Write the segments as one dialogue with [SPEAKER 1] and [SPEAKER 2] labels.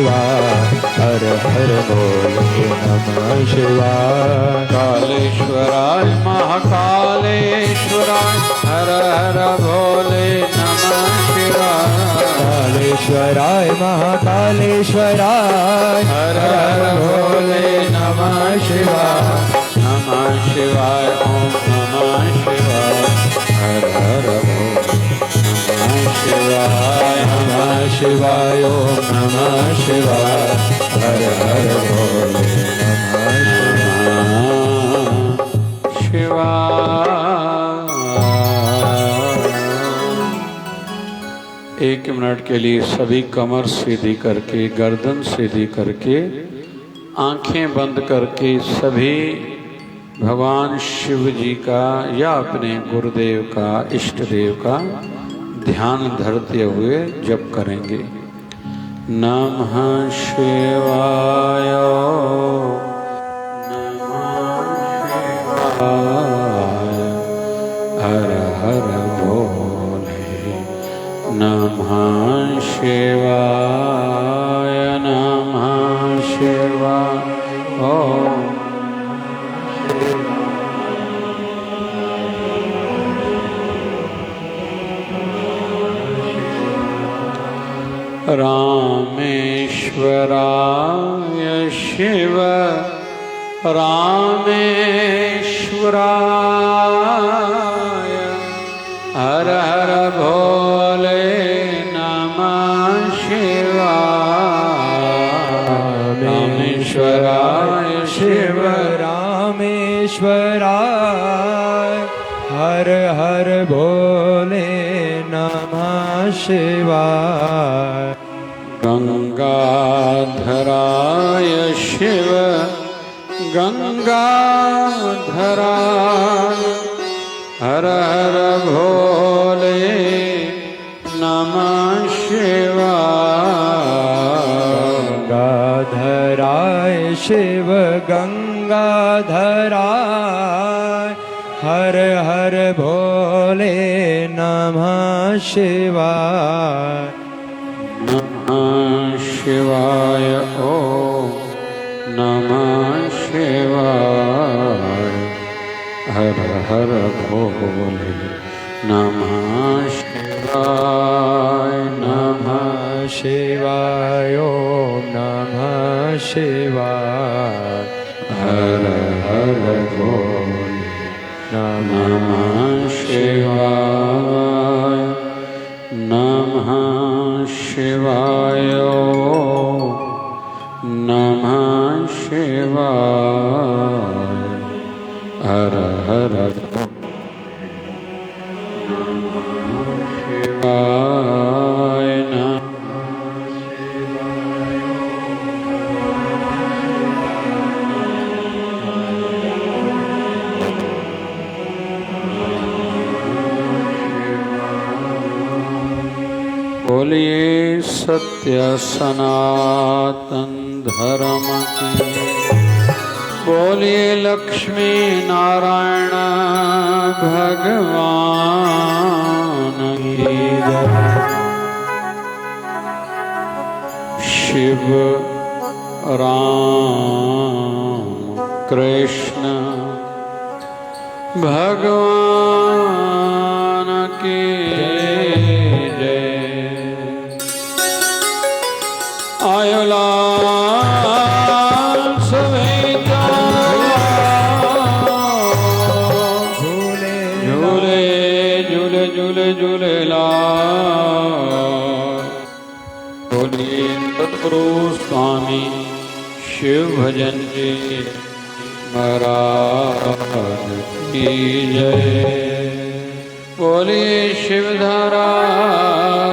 [SPEAKER 1] शिवाय। हर हर भोले नमः शिवाय।
[SPEAKER 2] कालेश्वराय महाकालेश्वराय हर हर भोले नमः शिवाय।
[SPEAKER 1] कालेश्वराय महाकालेश्वराय
[SPEAKER 2] हर हर भोले नमः शिवाय। नमः शिवाय ओम नमः शिवाय। हर हर भोले नमः शिवाय।
[SPEAKER 1] नमः शिवाय ओम नमः शिवाय। हर हर भोले नमः
[SPEAKER 2] शिवाय। 1 मिनट के लिए सभी कमर सीधी करके, गर्दन सीधी करके, आंखें बंद करके सभी भगवान शिव जी का या अपने गुरुदेव का, इष्ट देव का ध्यान धरते हुए जप करेंगे। नमः शिवाय नमः शिवाय। हर हर भोले नमः शिवाय। नमः शिवाय ओम। रामेश्वराय शिव रामेश्वराय। हर हर भोले नमः शिवाय। रामेश्वराय शिव
[SPEAKER 1] रामेश्वराय। हर हर भोले नमः शिवाय।
[SPEAKER 2] गंगाधराय शिव गंगाधराय। हर हर भोले नमः शिवाय।
[SPEAKER 1] गंगाधराय शिव गंगाधराय। हर हर भोले नमः शिवाय।
[SPEAKER 2] नमः शिवाय ओम नमः शिवाय। हर हर भोले नमः शिवाय।
[SPEAKER 1] नमः शिवाय ओम नमः शिवाय।
[SPEAKER 2] हर हर भोले नमः शिवाय। नमः शिवाय नमः शिवाय। हर हर नमः शिवाय। बोलिए सत्य सनातन धर्म की। बोलिए लक्ष्मी नारायण भगवान की जय। शिव राम कृष्ण भगवान की जय। आयोला सवेता झूले झूले झूले झूले झूलेला। बोलिए सतगुरु स्वामी शिव भजन जी महाराज की जय। बोलिए शिवधारा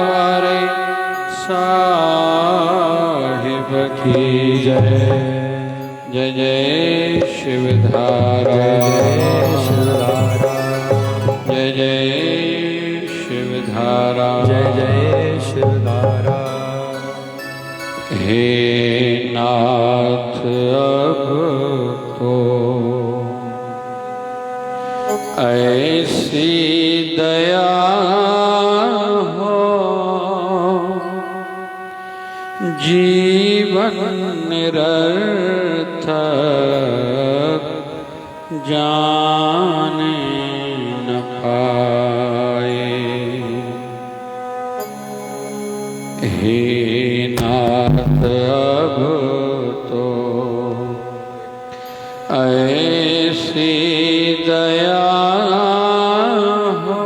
[SPEAKER 2] वारे साहिब की जय। जय जय शिवधारा जय जय शिवधारा
[SPEAKER 1] जय जय शिवधारा।
[SPEAKER 2] हे नाथ अब तो ऐसी दया हो जी जीवन निरर्थक जाने न पाए। हे नाथ अब तो ऐसी दया हो,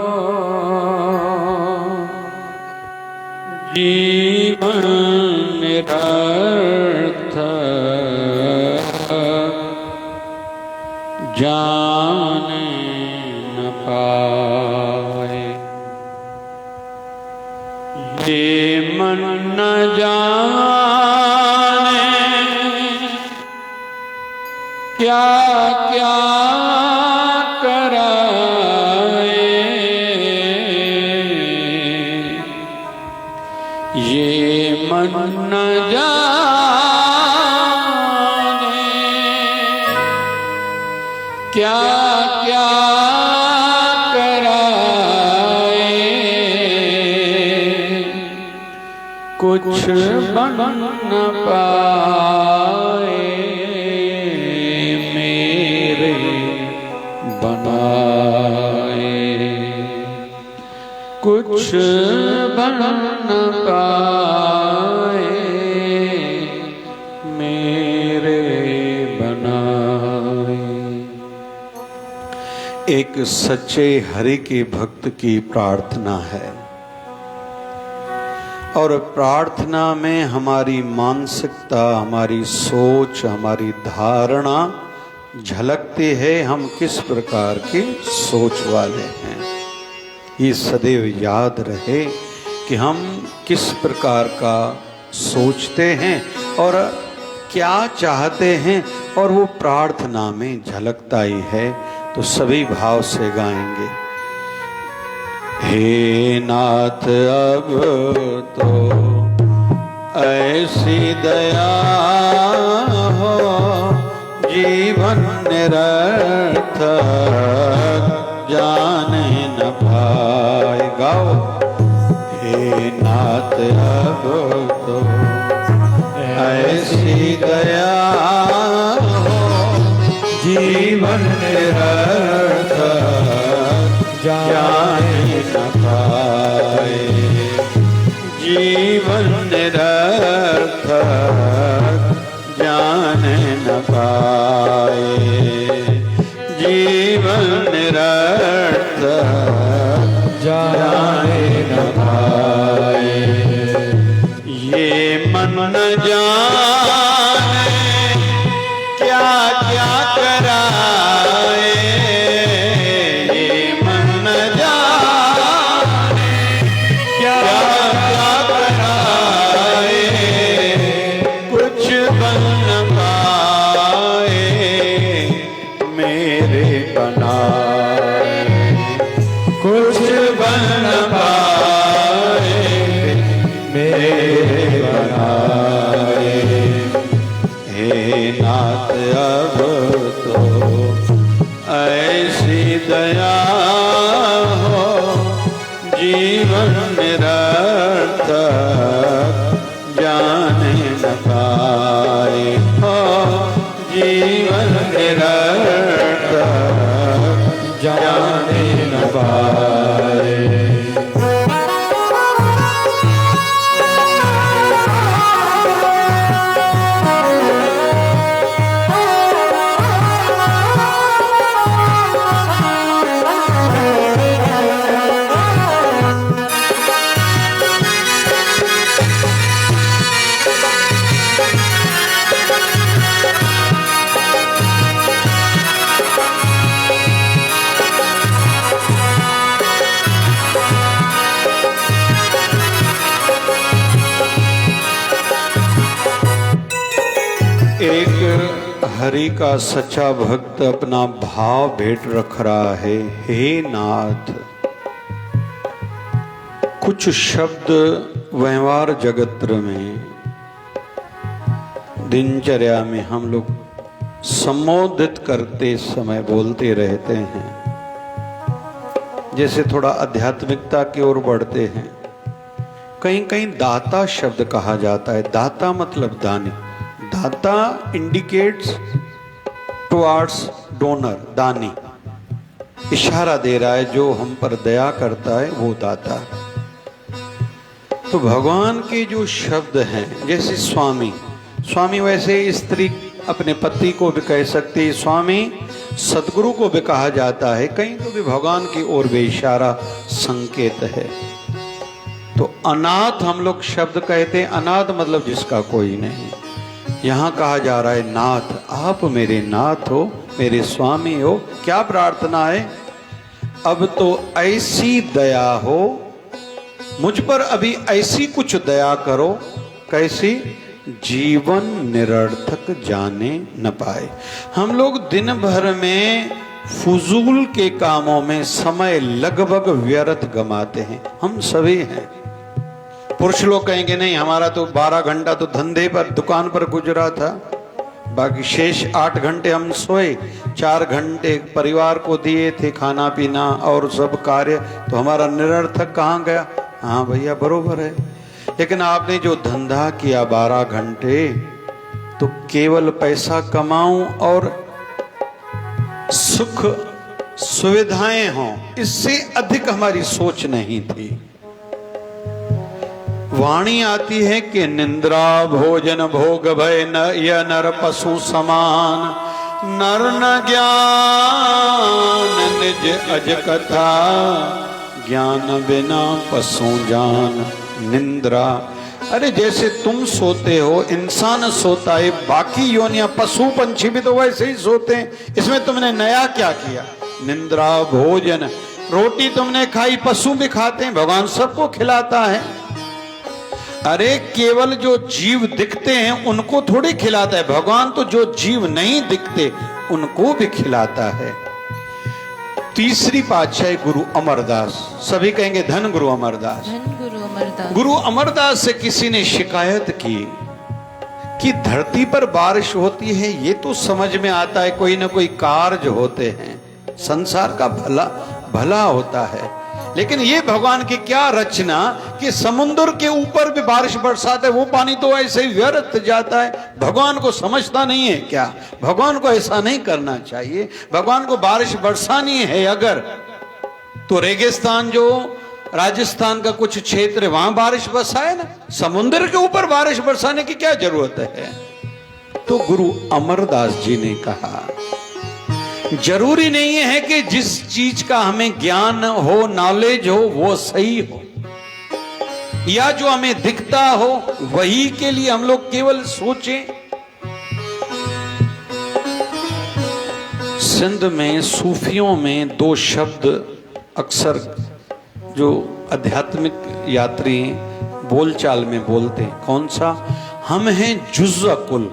[SPEAKER 2] जीवन निरर्थक जाने न पाए। ये मन न जाने क्या क्या कराए। ये मन न जाने क्या क्या कराए। कुछ बन न पाए मेरे बनाए। कुछ बन न पाए मेरे बनाए। एक सच्चे हरि के भक्त की प्रार्थना है और प्रार्थना में हमारी मानसिकता, हमारी सोच, हमारी धारणा झलकती है। हम किस प्रकार की सोच वाले हैं, ये सदैव याद रहे कि हम किस प्रकार का सोचते हैं और क्या चाहते हैं, और वो प्रार्थना में झलकता ही है। तो सभी भाव से गाएंगे। हे नाथ अब तो ऐसी दया हो, जीवन निरर्थक जाने न पाए। गाओ। हे नाथ अब तो ऐसी दया हो, जीवन निरर्थक जाने न पाए। जीवन निरर्थक जाने न पाए। जीवन निरर्थक जाने न पाए। ये मन न जाने क्या क्या कराए। ये मन न जाने क्या क्या कराए। कुछ बन न पाए मेरे बनाए। कुछ बन न पाए मेरे बनाए। हे नाथ अब तो ऐसी दया हो, जीवन निरर्थक जाने न पाए। हो जीवन निरर्थक जाने न पाए। एक हरि का सच्चा भक्त अपना भाव भेंट रख रहा है। हे नाथ, कुछ शब्द व्यवहार जगत में, दिनचर्या में हम लोग संबोधित करते समय बोलते रहते हैं, जैसे थोड़ा आध्यात्मिकता की ओर बढ़ते हैं। कहीं कहीं दाता शब्द कहा जाता है। दाता मतलब दानी। दाता इंडिकेट्स टुवार्ड्स डोनर, दानी। इशारा दे रहा है जो हम पर दया करता है वो दाता। तो भगवान के जो शब्द हैं, जैसे स्वामी, स्वामी वैसे स्त्री अपने पति को भी कह सकती है, स्वामी सदगुरु को भी कहा जाता है, कहीं तो भी भगवान की ओर बेइशारा संकेत है। तो अनाथ हम लोग शब्द कहते हैं, अनाथ मतलब जिसका कोई नहीं। यहाँ कहा जा रहा है नाथ, आप मेरे नाथ हो, मेरे स्वामी हो। क्या प्रार्थना है? अब तो ऐसी दया हो मुझ पर, अभी ऐसी कुछ दया करो, कैसी? जीवन निरर्थक जाने न पाए। हम लोग दिन भर में फजूल के कामों में समय लगभग व्यर्थ गमाते हैं, हम सभी हैं। पुरुष लोग कहेंगे नहीं हमारा तो 12 घंटा तो धंधे पर, दुकान पर गुजरा था, बाकी शेष 8 घंटे हम सोए, 4 घंटे परिवार को दिए थे खाना पीना और सब कार्य, तो हमारा निरर्थक कहाँ गया? हाँ भैया बरोबर है। लेकिन आपने जो धंधा किया 12 घंटे, तो केवल पैसा कमाऊं और सुख सुविधाएं हों, इससे अधिक हमारी सोच नहीं थी। वाणी आती है कि निंद्रा भोजन भोग भय न यह नर पशु समान, नर न ज्ञान निज अज कथा, ज्ञान बिना पशु जान निंद्रा। अरे जैसे तुम सोते हो, इंसान सोता है, बाकी योनियां पशु पंछी भी तो वैसे ही सोते हैं, इसमें तुमने नया क्या किया? निंद्रा भोजन, रोटी तुमने खाई, पशु भी खाते हैं, भगवान सबको खिलाता है। अरे केवल जो जीव दिखते हैं उनको थोड़ी खिलाता है भगवान, तो जो जीव नहीं दिखते उनको भी खिलाता है। तीसरी पातशाही गुरु अमरदास, सभी कहेंगे धन गुरु अमरदास।
[SPEAKER 3] धन गुरु अमरदास।
[SPEAKER 2] गुरु अमरदास से किसी ने शिकायत की कि धरती पर बारिश होती है, ये तो समझ में आता है, कोई ना कोई कार्य होते हैं, संसार का भला होता है, लेकिन ये भगवान की क्या रचना कि समुद्र के ऊपर भी बारिश बरसाते, वो पानी तो ऐसे ही व्यर्थ जाता है। भगवान को समझता नहीं है क्या? भगवान को ऐसा नहीं करना चाहिए। भगवान को बारिश बरसानी है अगर, तो रेगिस्तान जो राजस्थान का कुछ क्षेत्र है वहां बारिश बरसाए ना, समुद्र के ऊपर बारिश बरसाने की क्या जरूरत है? तो गुरु अमरदास जी ने कहा जरूरी नहीं है कि जिस चीज का हमें ज्ञान हो, नॉलेज हो, वो सही हो, या जो हमें दिखता हो वही के लिए हम लोग केवल सोचें। सिंध में सूफियों में 2 शब्द अक्सर जो आध्यात्मिक यात्री बोलचाल में बोलते हैं, कौन सा? हम हैं जुज़् कुल,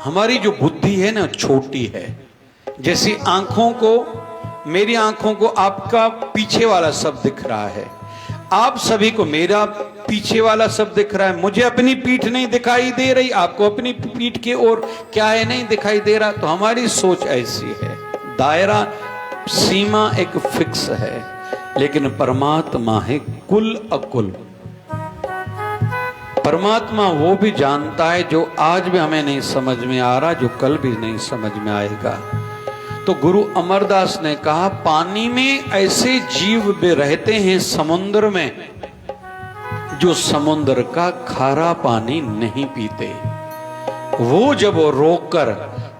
[SPEAKER 2] हमारी जो बुद्धि है ना छोटी है। जैसी आंखों को, मेरी आंखों को आपका पीछे वाला सब दिख रहा है, आप सभी को मेरा पीछे वाला सब दिख रहा है, मुझे अपनी पीठ नहीं दिखाई दे रही, आपको अपनी पीठ की ओर क्या है नहीं दिखाई दे रहा। तो हमारी सोच ऐसी है, दायरा सीमा एक फिक्स है, लेकिन परमात्मा है कुल अकुल। परमात्मा वो भी जानता है जो आज भी हमें नहीं समझ में आ रहा, जो कल भी नहीं समझ में आएगा। तो गुरु अमरदास ने कहा पानी में ऐसे जीव भी रहते हैं समुद्र में जो समुद्र का खारा पानी नहीं पीते, वो जब वो रोककर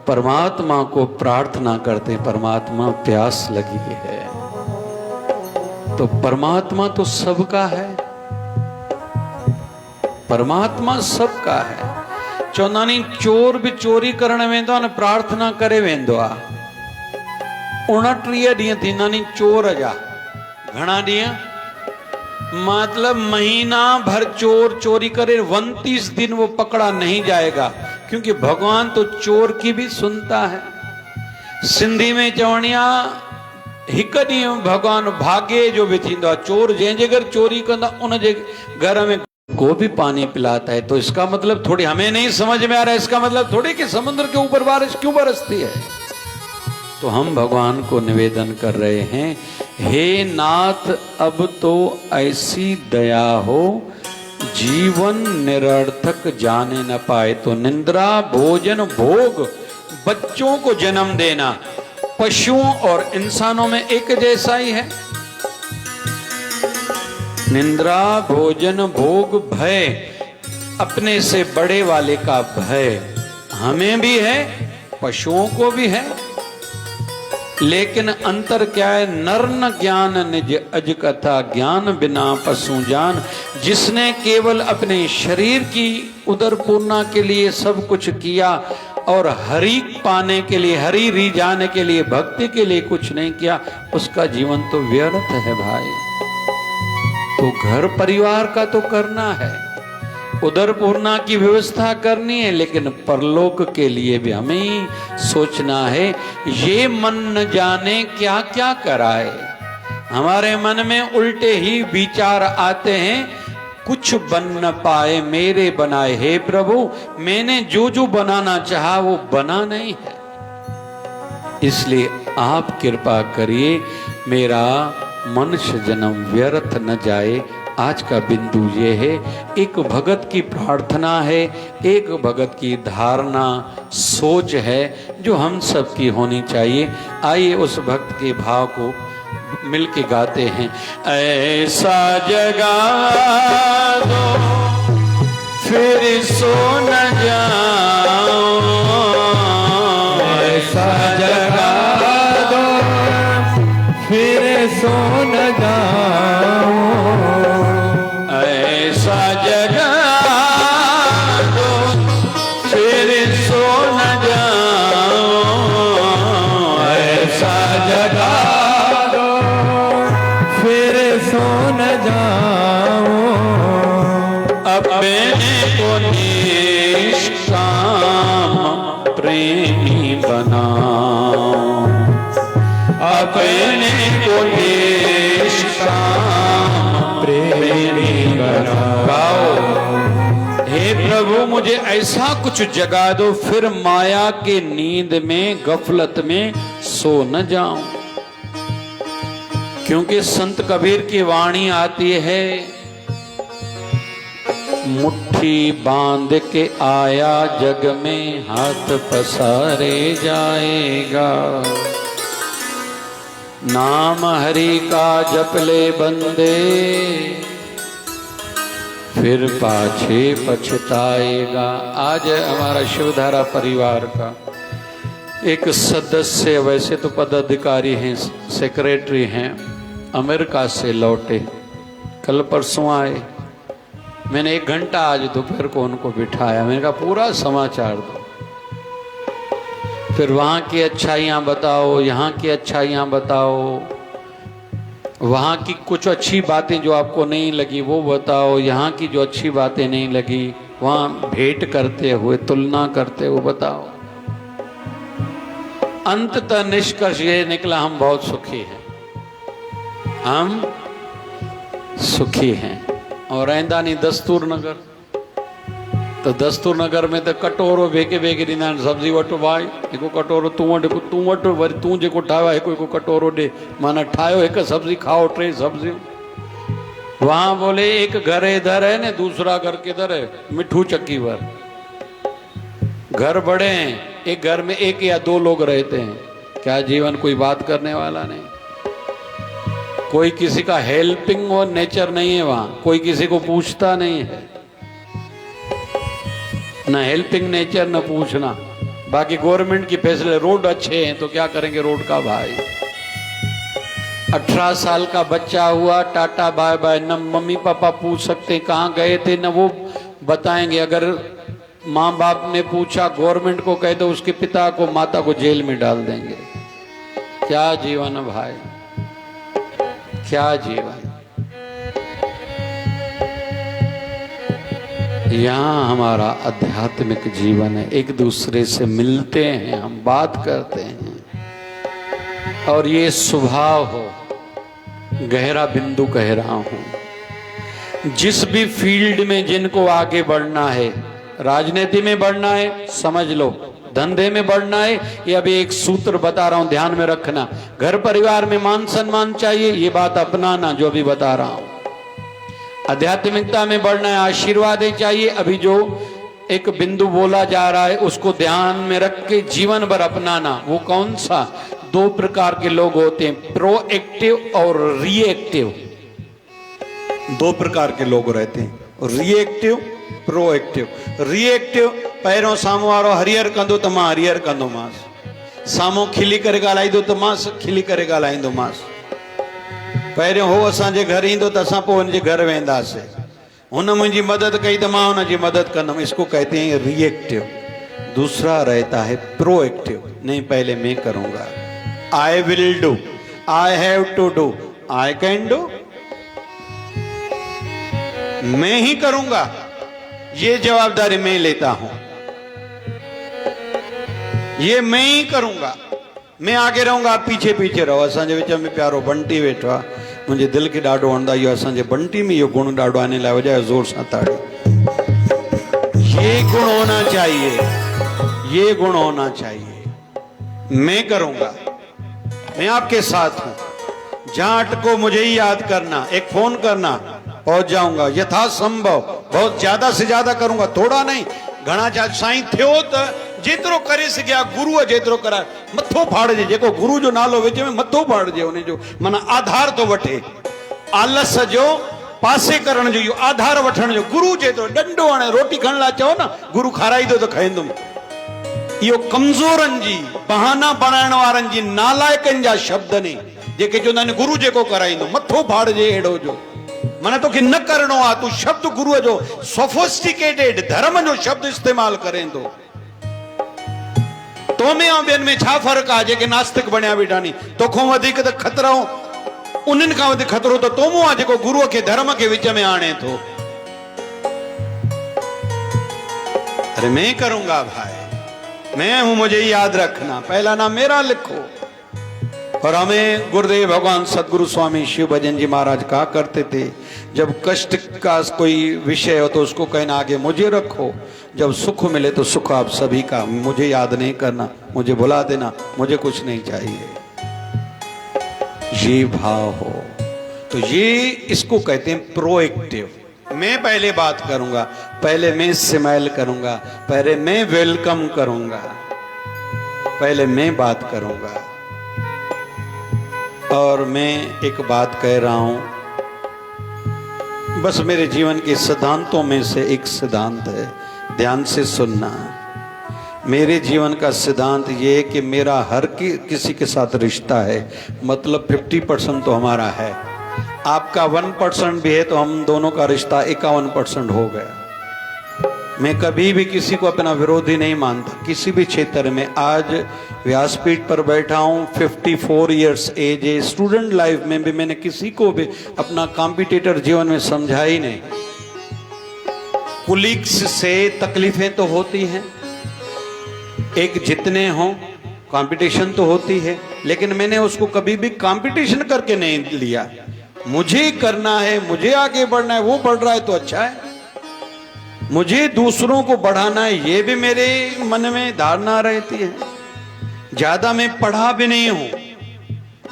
[SPEAKER 2] परमात्मा को प्रार्थना करते, परमात्मा प्यास लगी है, तो परमात्मा तो सबका है, परमात्मा सबका है। चौंदानी चोर भी चोरी करण वेंदो न प्रार्थना करे वेंदो आ। 29 ॾींहं थींदा नी चोर जा, घणा ॾींहं? मतलब महीना भर चोर चोरी करे, 29 दिन वो पकड़ा नहीं जाएगा, क्योंकि भगवान तो चोर की भी सुनता है। सिंधी में चवणिया हिक ॾींहुं भगवान भागे जो भी थींदो आहे, चोर जंहिंजे घर चोरी कंदा उन जे घर में को भी पानी पिलाता है। तो इसका मतलब थोड़ी हमें नहीं समझ में आ रहा है, इसका मतलब थोड़ी कि समुद्र के ऊपर बारिश क्यों बरसती है। तो हम भगवान को निवेदन कर रहे हैं, हे नाथ अब तो ऐसी दया हो जीवन निरर्थक जाने न पाए। तो निंद्रा, भोजन, भोग, बच्चों को जन्म देना पशुओं और इंसानों में एक जैसा ही है। निंद्रा, भोजन, भोग, भय, अपने से बड़े वाले का भय हमें भी है, पशुओं को भी है। लेकिन अंतर क्या है? नर न ज्ञान निज अज कथा, ज्ञान बिना पशु जान। जिसने केवल अपने शरीर की उदर पूर्णा के लिए सब कुछ किया और हरि पाने के लिए, हरि रिझाने के लिए, भक्ति के लिए कुछ नहीं किया, उसका जीवन तो व्यर्थ है भाई। तो घर परिवार का तो करना है, उदर पूर्णा की व्यवस्था करनी है, लेकिन परलोक के लिए भी हमें ही सोचना है। ये मन न जाने क्या क्या कराए। हमारे मन में उल्टे ही विचार आते हैं, कुछ बन न पाए मेरे बनाए। हे प्रभु, मैंने जो जो बनाना चाहा वो बना नहीं है, इसलिए आप कृपा करिए मेरा मनुष्य जन्म व्यर्थ न जाए। आज का बिंदु ये है, एक भगत की प्रार्थना है, एक भगत की धारणा, सोच है जो हम सब की होनी चाहिए। आइए उस भक्त के भाव को मिलके गाते हैं। ऐसा जगा दो फिर सो न जाओ,
[SPEAKER 1] ऐसा जगा दो फिर सो न जाओ,
[SPEAKER 2] ऐसा जगा दो फिर सो न जाओ,
[SPEAKER 1] ऐसा जगा दो फिर सो न जाओ,
[SPEAKER 2] अपने को निष्काम प्रेमी बनाओ, अपने को निष्काम
[SPEAKER 1] प्रेमी बनाओ।
[SPEAKER 2] हे प्रभु, मुझे ऐसा कुछ जगा दो फिर माया के नींद में, गफलत में सो न जाऊं। क्योंकि संत कबीर की वाणी आती है, मुट्ठी बांध के आया जग में, हाथ पसारे जाएगा। नाम हरि का जप ले बंदे, फिर पाछे पछताएगा। आज हमारा शिवधारा परिवार का एक सदस्य, वैसे तो पदाधिकारी हैं, सेक्रेटरी हैं, अमेरिका से लौटे, कल परसों आए। मैंने 1 घंटा आज दोपहर को उनको बिठाया, मैंने कहा पूरा समाचार दो, फिर वहाँ की अच्छाइयाँ बताओ, यहाँ की अच्छाइयाँ बताओ, वहाँ की कुछ अच्छी बातें जो आपको नहीं लगी वो बताओ, यहाँ की जो अच्छी बातें नहीं लगी वहाँ भेंट करते हुए, तुलना करते हुए बताओ। अंततः निष्कर्ष ये निकला, हम बहुत सुखी हैं, हम सुखी हैं। और आइंदा नहीं दस्तूर नगर, तो दस्तूर नगर में तो कटोरो बेके बेके ॾींदा आहिनि, सब्जी वठो भाई, हिकु कटोरो तूं वटि वरी तूं जेको ठाहियो आहे हिकु कटोरो ॾे, माना ठाहियो हिकु सब्जी, खाओ 3 सब्जियूं। वहाँ बोले एक घर इधर है न, दूसरा घर किधर है, मिठू चक्की पर। घर बड़े हैं, एक घर में 1 या 2 लोग रहते हैं, क्या जीवन कोई बात करने वाला नहीं, कोई किसी का हेल्पिंग और नेचर नहीं है वहाँ, कोई किसी को पूछता नहीं है, न हेल्पिंग नेचर न पूछना। बाकी गवर्नमेंट की फैसले, रोड अच्छे हैं तो क्या करेंगे रोड का भाई। 18 साल का बच्चा हुआ, टाटा बाय बाय, न मम्मी पापा पूछ सकते कहाँ गए थे, न वो बताएंगे। अगर माँ बाप ने पूछा, गवर्नमेंट को कह दो उसके पिता को, माता को जेल में डाल देंगे। क्या जीवन है भाई, क्या जीवन। यहाँ हमारा आध्यात्मिक जीवन है, एक दूसरे से मिलते हैं, हम बात करते हैं, और ये स्वभाव हो। गहरा बिंदु कह रहा हूं, जिस भी फील्ड में जिनको आगे बढ़ना है, राजनीति में बढ़ना है समझ लो, धंधे में बढ़ना है, ये अभी एक सूत्र बता रहा हूं, ध्यान में रखना। घर परिवार में मान सम्मान चाहिए, ये बात अपनाना जो अभी बता रहा हूं। आध्यात्मिकता में बढ़ना है, आशीर्वाद चाहिए। अभी जो एक बिंदु बोला जा रहा है उसको ध्यान में रख के जीवन भर अपनाना। वो कौन सा? 2 प्रकार के लोग होते हैं, प्रोएक्टिव और रिएक्टिव।
[SPEAKER 3] 2 प्रकार के लोग रहते हैं, रिएक्टिव, प्रोएक्टिव। रिएक्टिव पहिरों साम्हूं वारो हरियर कंदो त मां हरियर कंदोमांसि, साम्हूं खिली करे ॻाल्हाईंदो त मां खिली करे ॻाल्हाईंदोमांसि। पहिरियों हो असांजे घर ईंदो त असां पोइ हुनजे घर वेंदासीं, हुन मुंहिंजी मदद कई तो मैं हुनजी मदद कंदुमि। इसको कहते हैं रिएक्टिव। दूसरा रहता है प्रोएक्टिव। नहीं, पहले मैं करूंगा, I will do, I have to do, I can do, मैं ही करूंगा, ये जवाबदारी मैं लेता हूं, ये मैं ही करूंगा, मैं आगे रहूंगा, आप पीछे पीछे रहो। असांजे विच में प्यारो बंटी वेठो आहे, मुझे दिल के ॾाढो वणंदो आहे। असांजे बंटी में यो गुण ॾाढो आने लाइ वजाए जोर सां ताड़ी। ये गुण होना चाहिए, ये गुण होना चाहिए। मैं करूंगा, मैं आपके साथ हूं, जहां अटको मुझे ही याद करना, एक फोन करना, पहुंच जाऊंगा यथासंभव। बहुत ज्यादा से ज्यादा करूंगा, थोड़ा नहीं, घणा ज्यादा। साईं थियो त जेतिरो करे सघिया गुरुअ जेतिरो कराए, मथो फाड़जे, जेको गुरु जो नालो विच में मथो फाड़जे, उन जो माना आधार तो वठे। आलस जो पासे करण जो, इहो आधार वठण जो। गुरु जेतिरो डंडो हाणे रोटी खण लाइ चओ न, गुरु खाराईंदो त खाईंदुमि। इहो कमज़ोरनि जी, बहाना बनाइण वारनि जी, नालाइकनि जा शब्द ने, जेके चवंदा आहिनि गुरु जेको कराईंदो, मथो फाड़जे अहिड़ो जो। माना तोखे न करणो आहे, तूं शब्द गुरुअ जो सोफिस्टिकेटेड धर्म जो शब्द इस्तेमाल करें थो। तो में ऐं ॿियनि में छा फ़र्क़ु आहे? जेके नास्तिक बणिया वेठा नी, तोखां वधीक त ख़तरो उन्हनि खां वधीक ख़तरो त तो मूं आहे, जेको गुरुअ खे धर्म के विच में आणे थो। अरे मैं करूंगा भाई, मैं हूं, मुझे याद रखना, पहला नाम मेरा लिखो। और हमें गुरुदेव भगवान सदगुरु स्वामी शिव भजन जी महाराज कहा करते थे, जब कष्ट का कोई विषय हो तो उसको कहना आगे मुझे रखो, जब सुख मिले तो सुख आप सभी का, मुझे याद नहीं करना, मुझे भुला देना, मुझे कुछ नहीं चाहिए। ये भाव हो तो ये, इसको कहते हैं प्रोएक्टिव। मैं पहले बात करूंगा, पहले मैं स्माइल करूंगा, पहले मैं वेलकम करूंगा, पहले मैं बात करूंगा। और मैं एक बात कह रहा हूं, बस मेरे जीवन के सिद्धांतों में से एक सिद्धांत है, ध्यान से सुनना। मेरे जीवन का सिद्धांत ये है कि मेरा हर किसी के साथ रिश्ता है, मतलब 50% तो हमारा है। आपका 1% भी है तो हम दोनों का रिश्ता 51% हो गया। मैं कभी भी किसी को अपना विरोधी नहीं मानता, किसी भी क्षेत्र में। आज व्यासपीठ पर बैठा हूँ, 54 इयर्स एज है। स्टूडेंट लाइफ में भी मैंने किसी को भी अपना कॉम्पिटिटर जीवन में समझा ही नहीं। कुलीग्स से तकलीफें तो होती हैं, एक जितने हों, कंपटीशन तो होती है, लेकिन मैंने उसको कभी भी कंपटीशन करके नहीं लिया। मुझे करना है, मुझे आगे बढ़ना है, वो बढ़ रहा है तो अच्छा है। मुझे दूसरों को बढ़ाना है, ये भी मेरे मन में धारणा रहती है। ज्यादा मैं पढ़ा भी नहीं हूं,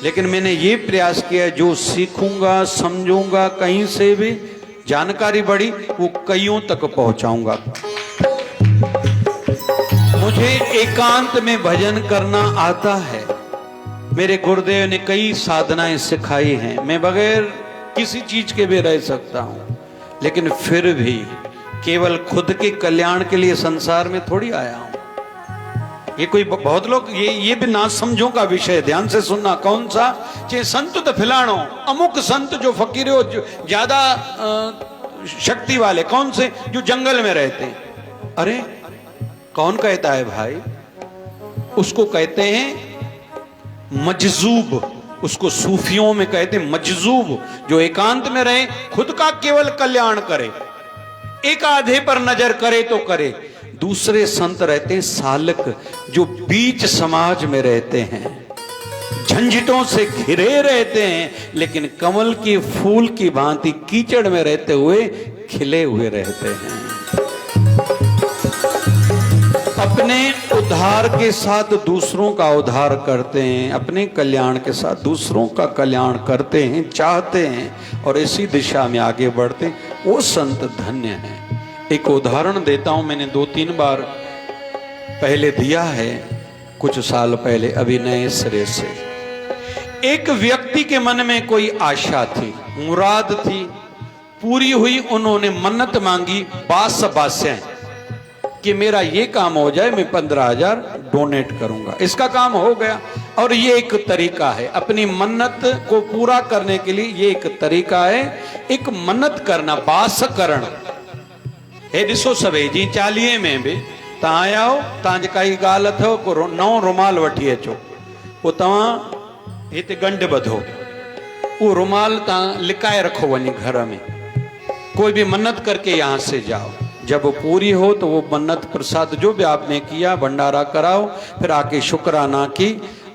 [SPEAKER 3] लेकिन मैंने ये प्रयास किया, जो सीखूंगा, समझूंगा, कहीं से भी जानकारी बढ़ी वो कईयों तक पहुंचाऊंगा। मुझे एकांत में भजन करना आता है। मेरे गुरुदेव ने कई साधनाएं सिखाई हैं, मैं बगैर किसी चीज के भी रह सकता हूं, लेकिन फिर भी केवल खुद के कल्याण के लिए संसार में थोड़ी आया हूं। ये कोई बहुत लोग ये भी ना समझो का विषय, ध्यान से सुनना। कौन सा? चे संत तो फिलाणो, अमुक संत जो फकीर हो, जो ज्यादा शक्ति वाले, कौन से? जो जंगल में रहते हैं। अरे कौन कहता है भाई? उसको कहते हैं मजजूब, उसको सूफियों में कहते हैं मजजूब, जो एकांत में रहे, खुद का केवल कल्याण करे, एक आधे पर नजर करे तो करे। दूसरे संत रहते हैं सालक, जो बीच समाज में रहते हैं, झंझटों से घिरे रहते हैं, लेकिन कमल के फूल की भांति कीचड़ में रहते हुए खिले हुए रहते हैं। अपने अपने उद्धार के साथ दूसरों का उद्धार करते हैं, अपने कल्याण के साथ दूसरों का कल्याण करते हैं, चाहते हैं और इसी दिशा में आगे बढ़ते हैं, वो संत धन्य हैं। एक उदाहरण देता हूं, मैंने 2-3 बार पहले दिया है, कुछ साल पहले, अभी नए सिरे से। एक व्यक्ति के मन में कोई आशा थी, मुराद थी, पूरी हुई। उन्होंने मन्नत मांगी 22 कि मेरा ये काम हो जाए, मैं 15,000 डोनेट करूंगा। इसका काम हो गया। और ये एक तरीका है अपनी मन्नत को पूरा करने के लिए, ये एक तरीका है, एक मन्नत करना, बासकरण। हे ॾिसो सभई जी 40 में भी तव्हां आया हो, तव्हांजी काई ॻाल्हि अथव, को नओं रुमाल वठी अचो, पोइ तव्हां हिते गंढ ॿधो, वो रुमाल तव्हां लिकाए रखो वञी घर में। कोई भी मन्नत करके यहाँ से जाओ, जब वो पूरी हो तो वो मन्नत प्रसाद जो भी आपने किया भंडारा कराओ, फिर आके शुक्राना की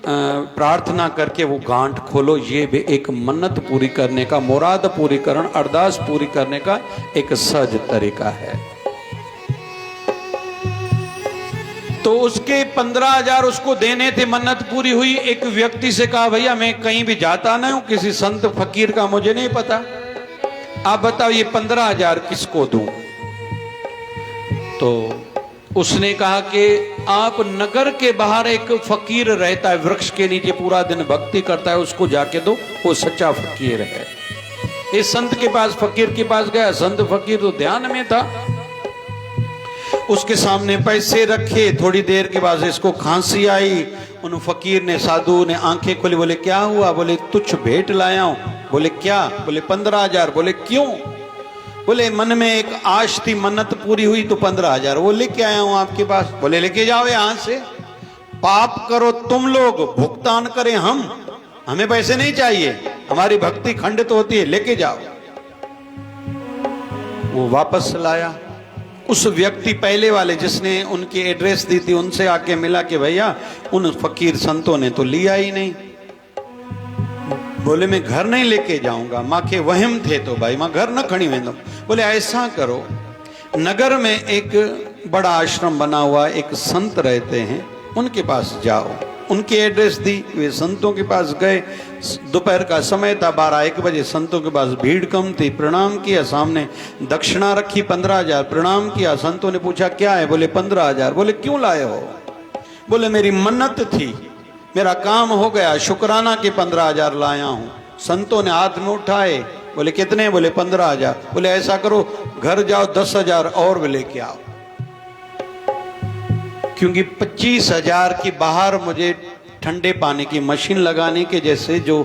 [SPEAKER 3] प्रार्थना करके वो गांठ खोलो। ये भी एक मन्नत पूरी करने का, मुराद पूरी करण, अरदास पूरी करने का एक सहज तरीका है। तो उसके 15,000 उसको देने थे, मन्नत पूरी हुई। एक व्यक्ति से कहा, भैया मैं कहीं भी जाता नहीं हूं, किसी संत फकीर का मुझे नहीं पता, आप बताओ ये 15,000 किसको दूं? तो उसने कहा कि आप नगर के बाहर एक फकीर रहता है, वृक्ष के नीचे पूरा दिन भक्ति करता है, उसको जाके दो, वो सच्चा फकीर है। इस संत के पास, फकीर के पास गया। संत फकीर तो ध्यान में था, उसके सामने पैसे रखे। थोड़ी देर के बाद इसको खांसी आई। उन फकीर ने, साधु ने आंखें खोली, बोले क्या हुआ? बोले तुच्छ भेंट लाया हूं। बोले क्या? बोले 15,000। बोले क्यों? बोले मन में एक आश थी, मन्नत पूरी हुई तो 15,000 वो लेके आया हूं आपके पास। बोले लेके जाओ यहां से, पाप करो तुम लोग, भुगतान करें हम, हमें पैसे नहीं चाहिए, हमारी भक्ति खंडित होती है, लेके जाओ। वो वापस लाया। उस व्यक्ति पहले वाले जिसने उनकी एड्रेस दी थी, उनसे आके मिला कि भैया उन फकीर संतों ने तो लिया ही नहीं। बोले मैं घर नहीं लेके जाऊंगा, माँ के वहम थे तो भाई माँ घर न खड़ी वेंदो। बोले ऐसा करो, नगर में एक बड़ा आश्रम बना हुआ, एक संत रहते हैं, उनके पास जाओ। उनकी एड्रेस दी, वे संतों के पास गए। दोपहर का समय था, 12-1 बजे। संतों के पास भीड़ कम थी। प्रणाम किया, सामने दक्षिणा रखी 15,000, प्रणाम किया। संतों ने पूछा क्या है? बोले 15,000। बोले क्यों लाए हो? बोले मेरी मन्नत थी, मेरा काम हो गया, शुक्राना के 15,000 लाया हूं। संतों ने हाथ में उठाए। बोले कितने? बोले 15,000। बोले ऐसा करो, घर जाओ 10,000 और भी लेके आओ, क्योंकि 25,000 की बाहर मुझे ठंडे पानी की मशीन लगाने के, जैसे जो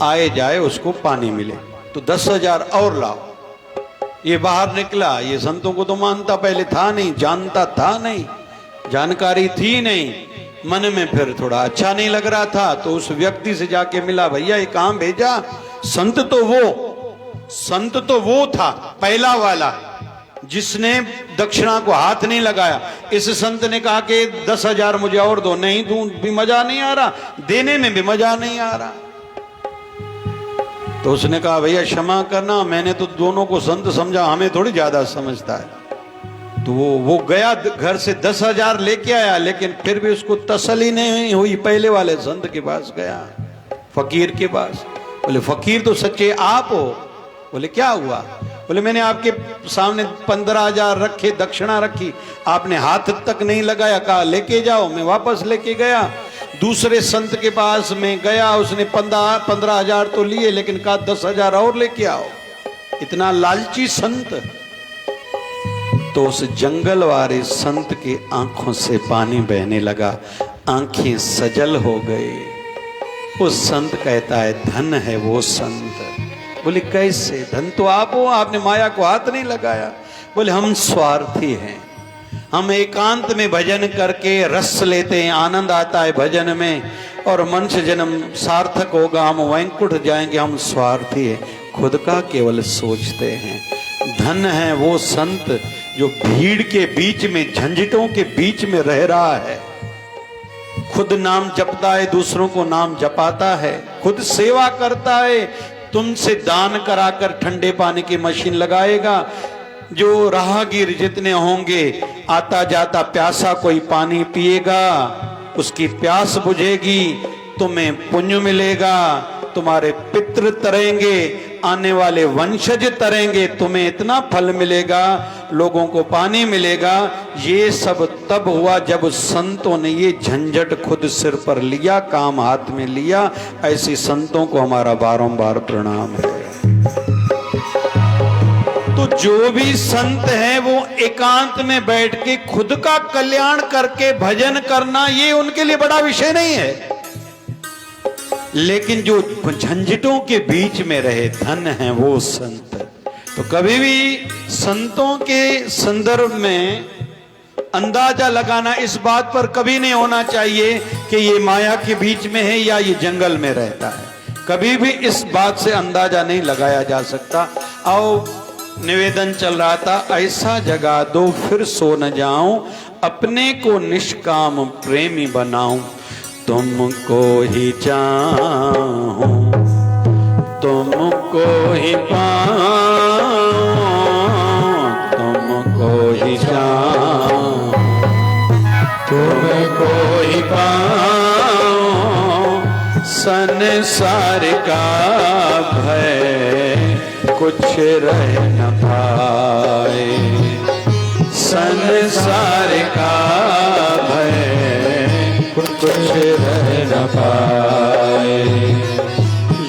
[SPEAKER 3] आए जाए उसको पानी मिले, तो 10,000 और लाओ। ये बाहर निकला। ये संतों को तो मानता पहले था नहीं, जानता था नहीं, जानकारी थी नहीं। मन में फिर थोड़ा अच्छा नहीं लग रहा था, तो उस व्यक्ति से जाके मिला, भैया ये काम भेजा। संत तो वो था पहला वाला जिसने दक्षिणा को हाथ नहीं लगाया। इस संत ने कहा कि 10,000 मुझे और दो। नहीं दूं भी मजा नहीं आ रहा, देने में भी मजा नहीं आ रहा। तो उसने कहा भैया क्षमा करना, मैंने तो दोनों को संत समझा, हमें थोड़ी ज्यादा समझता है। तो वो गया घर से 10,000 लेके आया, लेकिन फिर भी उसको तसल्ली नहीं हुई। पहले वाले संत के पास गया, फकीर के पास। बोले फकीर तो सच्चे आप हो। बोले क्या हुआ? बोले मैंने आपके सामने 15,000 रखे, दक्षिणा रखी, आपने हाथ तक नहीं लगाया, कहा लेके जाओ। मैं वापस लेके गया। दूसरे संत के पास में गया, उसने 15,000 तो लिए, लेकिन कहा 10,000 और लेके आओ। इतना लालची संत। तो उस जंगल वाले संत की आंखों से पानी बहने लगा, आंखें सजल हो गई। वो संत कहता है धन है वो संत। बोले कैसे? धन तो आप हो, आपने माया को हाथ नहीं लगाया। बोले हम स्वार्थी हैं, हम एकांत में भजन करके रस लेते हैं, आनंद आता है भजन में, और मनुष्य जन्म सार्थक होगा, हम वैंकुंठ जाएंगे। हम स्वार्थी हैं, खुद का केवल सोचते हैं। धन है वो संत जो भीड़ के बीच में, झंझटों के बीच में रह रहा है, खुद नाम जपता है, दूसरों को नाम जपाता है, खुद सेवा करता है। तुमसे दान कराकर ठंडे पानी की मशीन लगाएगा, जो राहगीर जितने होंगे, आता जाता प्यासा कोई पानी पिएगा, उसकी प्यास बुझेगी, तुम्हें पुण्य मिलेगा, तुम्हारे पितृ तरेंगे, आने वाले वंशज तरेंगे, तुम्हें इतना फल मिलेगा, लोगों को पानी मिलेगा। ये सब तब हुआ जब संतों ने ये झंझट खुद सिर पर लिया, काम हाथ में लिया। ऐसे संतों को हमारा बारंबार प्रणाम है। तो जो भी संत हैं वो एकांत में बैठ के खुद का कल्याण करके भजन करना, ये उनके लिए बड़ा विषय नहीं है। लेकिन जो झंझटों के बीच में रहे, धन हैं वो संत। तो कभी भी संतों के संदर्भ में अंदाजा लगाना इस बात पर कभी नहीं होना चाहिए कि ये माया के बीच में है या ये जंगल में रहता है। कभी भी इस बात से अंदाजा नहीं लगाया जा सकता। आओ, निवेदन चल रहा था, ऐसा जगा दो फिर सो न जाऊं, अपने को निष्काम प्रेमी बनाऊं, तुमको ही चाहूं, तुमको ही पाऊं, तुमको ही चाहूं, तुमको ही पाऊं, संसार का भय कुछ रह न पाए, संसार का भय कुछ रह न पाए।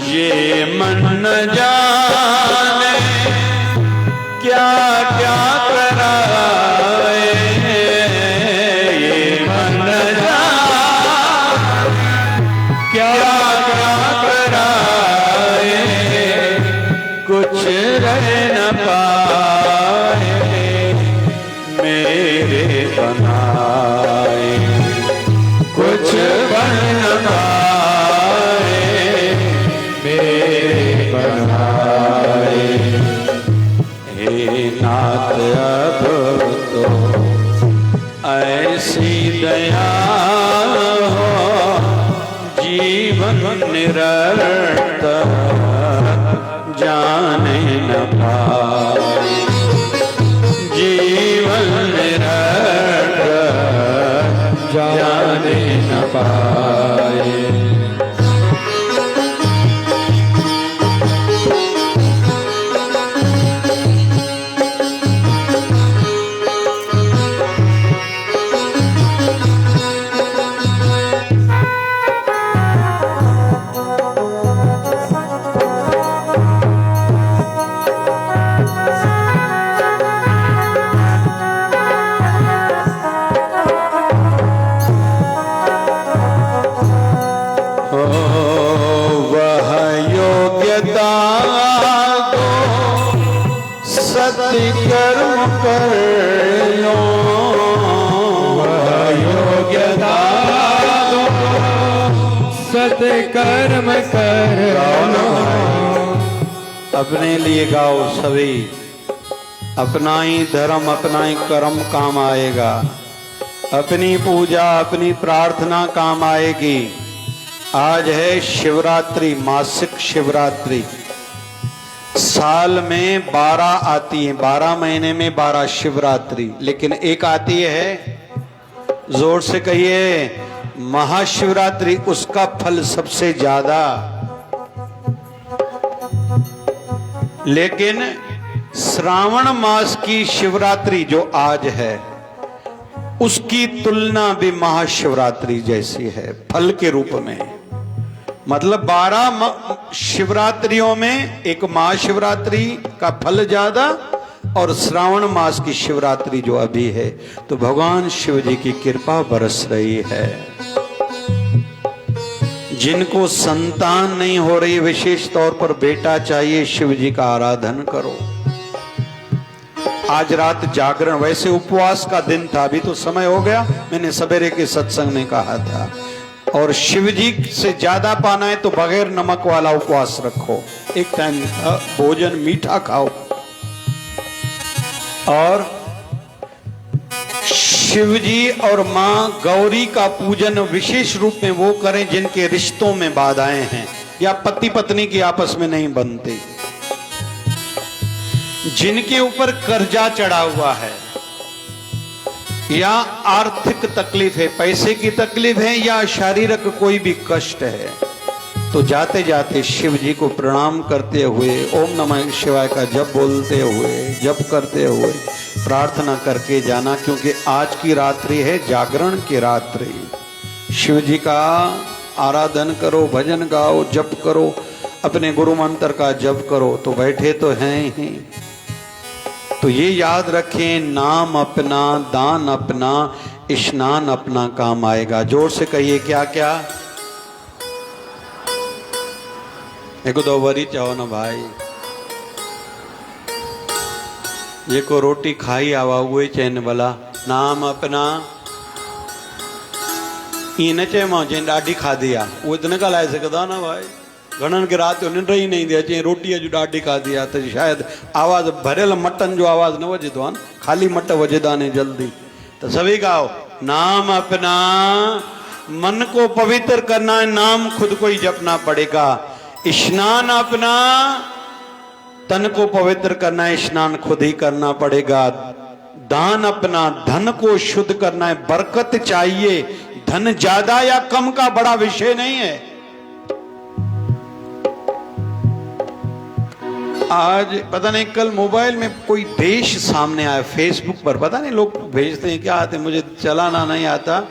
[SPEAKER 3] ये मन न जाने क्या क्या कराए, ये मन न जाने क्या क्या कराए, कुछ रह न पाए मेरे बनाए, कुछ बन न पाए मेरे बनाए। हे नाथ अब तो ऐसी दया हो, जीवन निरंतर जाने न पाए, जीवन निरंतर जाने न पाए। कर्म कर लो, योग्यता दो, सत्कर्म कर लो। अपने लिए गाओ सभी, अपना ही धर्म अपना ही कर्म काम आएगा, अपनी पूजा अपनी प्रार्थना काम आएगी। आज है शिवरात्रि, मासिक शिवरात्रि। साल में 12 आती है, 12 महीने में 12 शिवरात्रि, लेकिन एक आती है, जोर से कहिए, महाशिवरात्रि। उसका फल सबसे ज्यादा। लेकिन श्रावण मास की शिवरात्रि जो आज है, उसकी तुलना भी महाशिवरात्रि जैसी है फल के रूप में। मतलब 12 शिवरात्रियों में एक महाशिवरात्रि का फल ज्यादा, और श्रावण मास की शिवरात्रि जो अभी है, तो भगवान शिव जी की कृपा बरस रही है। जिनको संतान नहीं हो रही, विशेष तौर पर बेटा चाहिए, शिव जी का आराधन करो। आज रात जागरण, वैसे उपवास का दिन था, अभी तो समय हो गया, मैंने सवेरे के सत्संग में कहा था। और शिव जी से ज्यादा पाना है तो बगैर नमक वाला उपवास रखो, एक टाइम भोजन मीठा खाओ। और शिव जी और मां गौरी का पूजन विशेष रूप में वो करें जिनके रिश्तों में बाधाएं हैं या पति पत्नी की आपस में नहीं बनती। जिनके ऊपर कर्जा चढ़ा हुआ है या आर्थिक तकलीफ है, पैसे की तकलीफ है या शारीरिक कोई भी कष्ट है, तो जाते जाते शिव जी को प्रणाम करते हुए ओम नमः शिवाय का जप बोलते हुए, जप करते हुए प्रार्थना करके जाना, क्योंकि आज की रात्रि है जागरण की रात्रि। शिव जी का आराधन करो, भजन गाओ, जप करो, अपने गुरु मंत्र का जप करो, तो बैठे तो हैं ही। तो ये याद रखें, नाम अपना, दान अपना, स्नान अपना काम आएगा। जोर से कहिए क्या क्या? एक दो वरी चाहो ना भाई। ये को रोटी खाई आवा हुए चैन वाला नाम अपना इन चे मां जैन ॾाढी खाधी आहे उहो त न ॻाल्हाए सघंदा न भाई। घणनि खे राति जो निंड ई न ईंदी आहे, चई रोटी अॼु ॾाढी खाधी आहे, त शायदि आवाज़ भरियल मटन जो आवाज़ न वजंदो आहे न, ख़ाली मट वजंदा आहिनि जल्दी। तो सभी गाओ, नाम अपना, मन को पवित्र करना है, नाम खुद को ही जपना पड़ेगा। स्नान अपना, तन को पवित्र करना है, स्नान खुद ही करना पड़ेगा। दान अपना, धन को शुद्ध करना है, बरकत चाहिए। धन ज्यादा या कम का बड़ा विषय नहीं है। आज पता नहीं, कल मोबाइल में कोई देश सामने आया, फेसबुक पर, पता नहीं लोग भेजते हैं क्या आते, मुझे चलाना नहीं आता।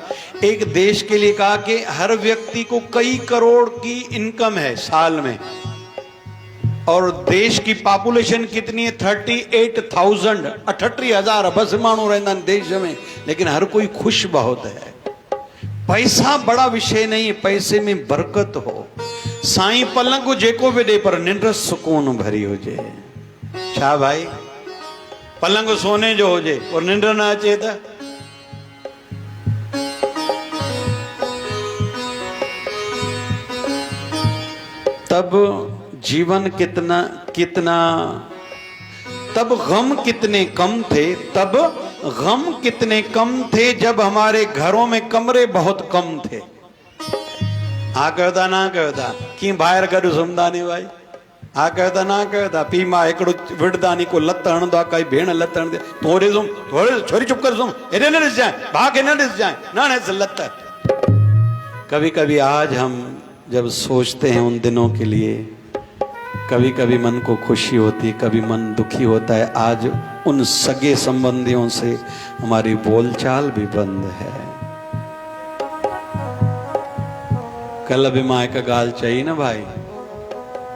[SPEAKER 3] एक देश के लिए कहा कि हर व्यक्ति को कई करोड़ की इनकम है साल में, और देश की पॉपुलेशन कितनी है? 38,000, 38,000 बस मानू रहना देश में, लेकिन हर कोई खुश बहुत है। पैसा बड़ा विषय नहीं है, पैसे में बरकत हो। साईं पलंग जेको भी दे पर निंड सुकून भरी हुजे। छा भाई? पलंग सोने जो हुजे और निंड न अचे त तब जीवन कितना कितना, तब गम कितने कम थे, तब गम कितने कम थे जब हमारे घरों में कमरे बहुत कम थे। हाँ कहता ना कहता कि बाहर गॾु सुम्हंदा नी भाई। हाँ कहता ना कहता पी मां हिकिड़ो विढ़दा नी, को लत हणंदो आहे, काई भेण लत हणंदी, थोरे सुम, थोरे छोरी चुप कर सुम, हेॾे न ॾिस जाए, भाग न ॾिस जाए, न ॾिस लत। कभी कभी आज हम जब सोचते हैं उन दिनों के लिए, कभी कभी मन को खुशी होती है, कभी मन दुखी होता है। आज उन सगे संबंधियों से हमारी बोलचाल भी बंद है। कल भी मां हिकु ॻाल्हि चई न भाई,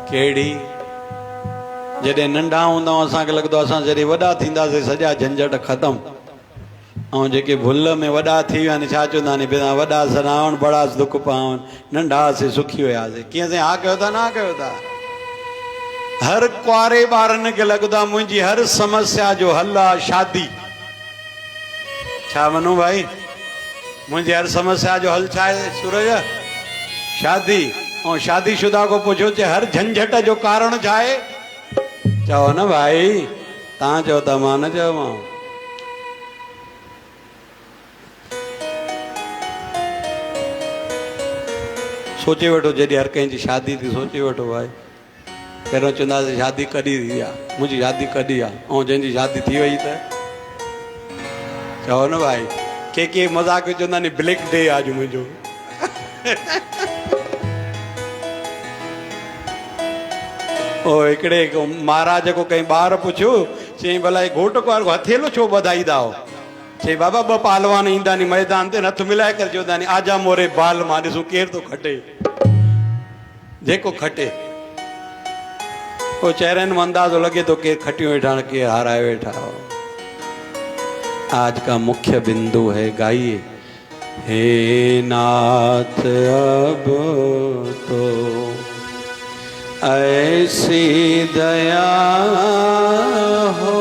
[SPEAKER 3] कहिड़ी? जॾहिं नंढा हूंदा आहियूं असांखे लॻंदो आहे असां जॾहिं वॾा थींदासीं सॼा झंझट ख़तमु, ऐं जेके भुल में वॾा थी विया आहिनि, छा चवंदा आहिनि, बिना वॾा सनावण बड़ा दुख पावनि, नंढा हुआसीं सुखी हुयासीं। कीअं साईं? हा कयो था ना कयो था? हर कुआरे ॿारनि खे लॻंदो आहे मुंहिंजी हर समस्या जो हल आहे शादी। छा मनो भाई? मुंहिंजी हर समस्या जो हल छा आहे सूरज? शादी। ऐं शादीशुदा को पुछो चे हर झंझट जो कारण छा आहे? चओ न भाई, तव्हां चओ था, मां न चयोमांव। सोचे वठो, जॾहिं हर कंहिंजी शादी थी सोचे वठो भाई। पहिरियों चवंदासीं शादी कॾहिं थी आहे, मुंहिंजी शादी कॾहिं आहे, ऐं जंहिंजी शादी थी वई त चओ न भाई। के मज़ाक चवंदा आहिनि ब्लैक डे आहे अॼु मुंहिंजो। ओ हिकिड़े महाराज को कई ॿार पुछियो, चई भला घोट को हथेलो छो ॿधाईंदा हो? चई बाबा ॿ पहलवान ईंदा नी मैदान ते, हथ मिलाए करे चवंदा नी आजा मोरे बाल मां, ॾिसूं केरु थो खटे। जेको खटे वो चेहरनि में अंदाजो लगे तो केरु खटियो वेठा, केरु हाराए वेठा। आज का मुख्य बिंदु है, गाइए। हे नाथ अब तो ऐसी दया हो,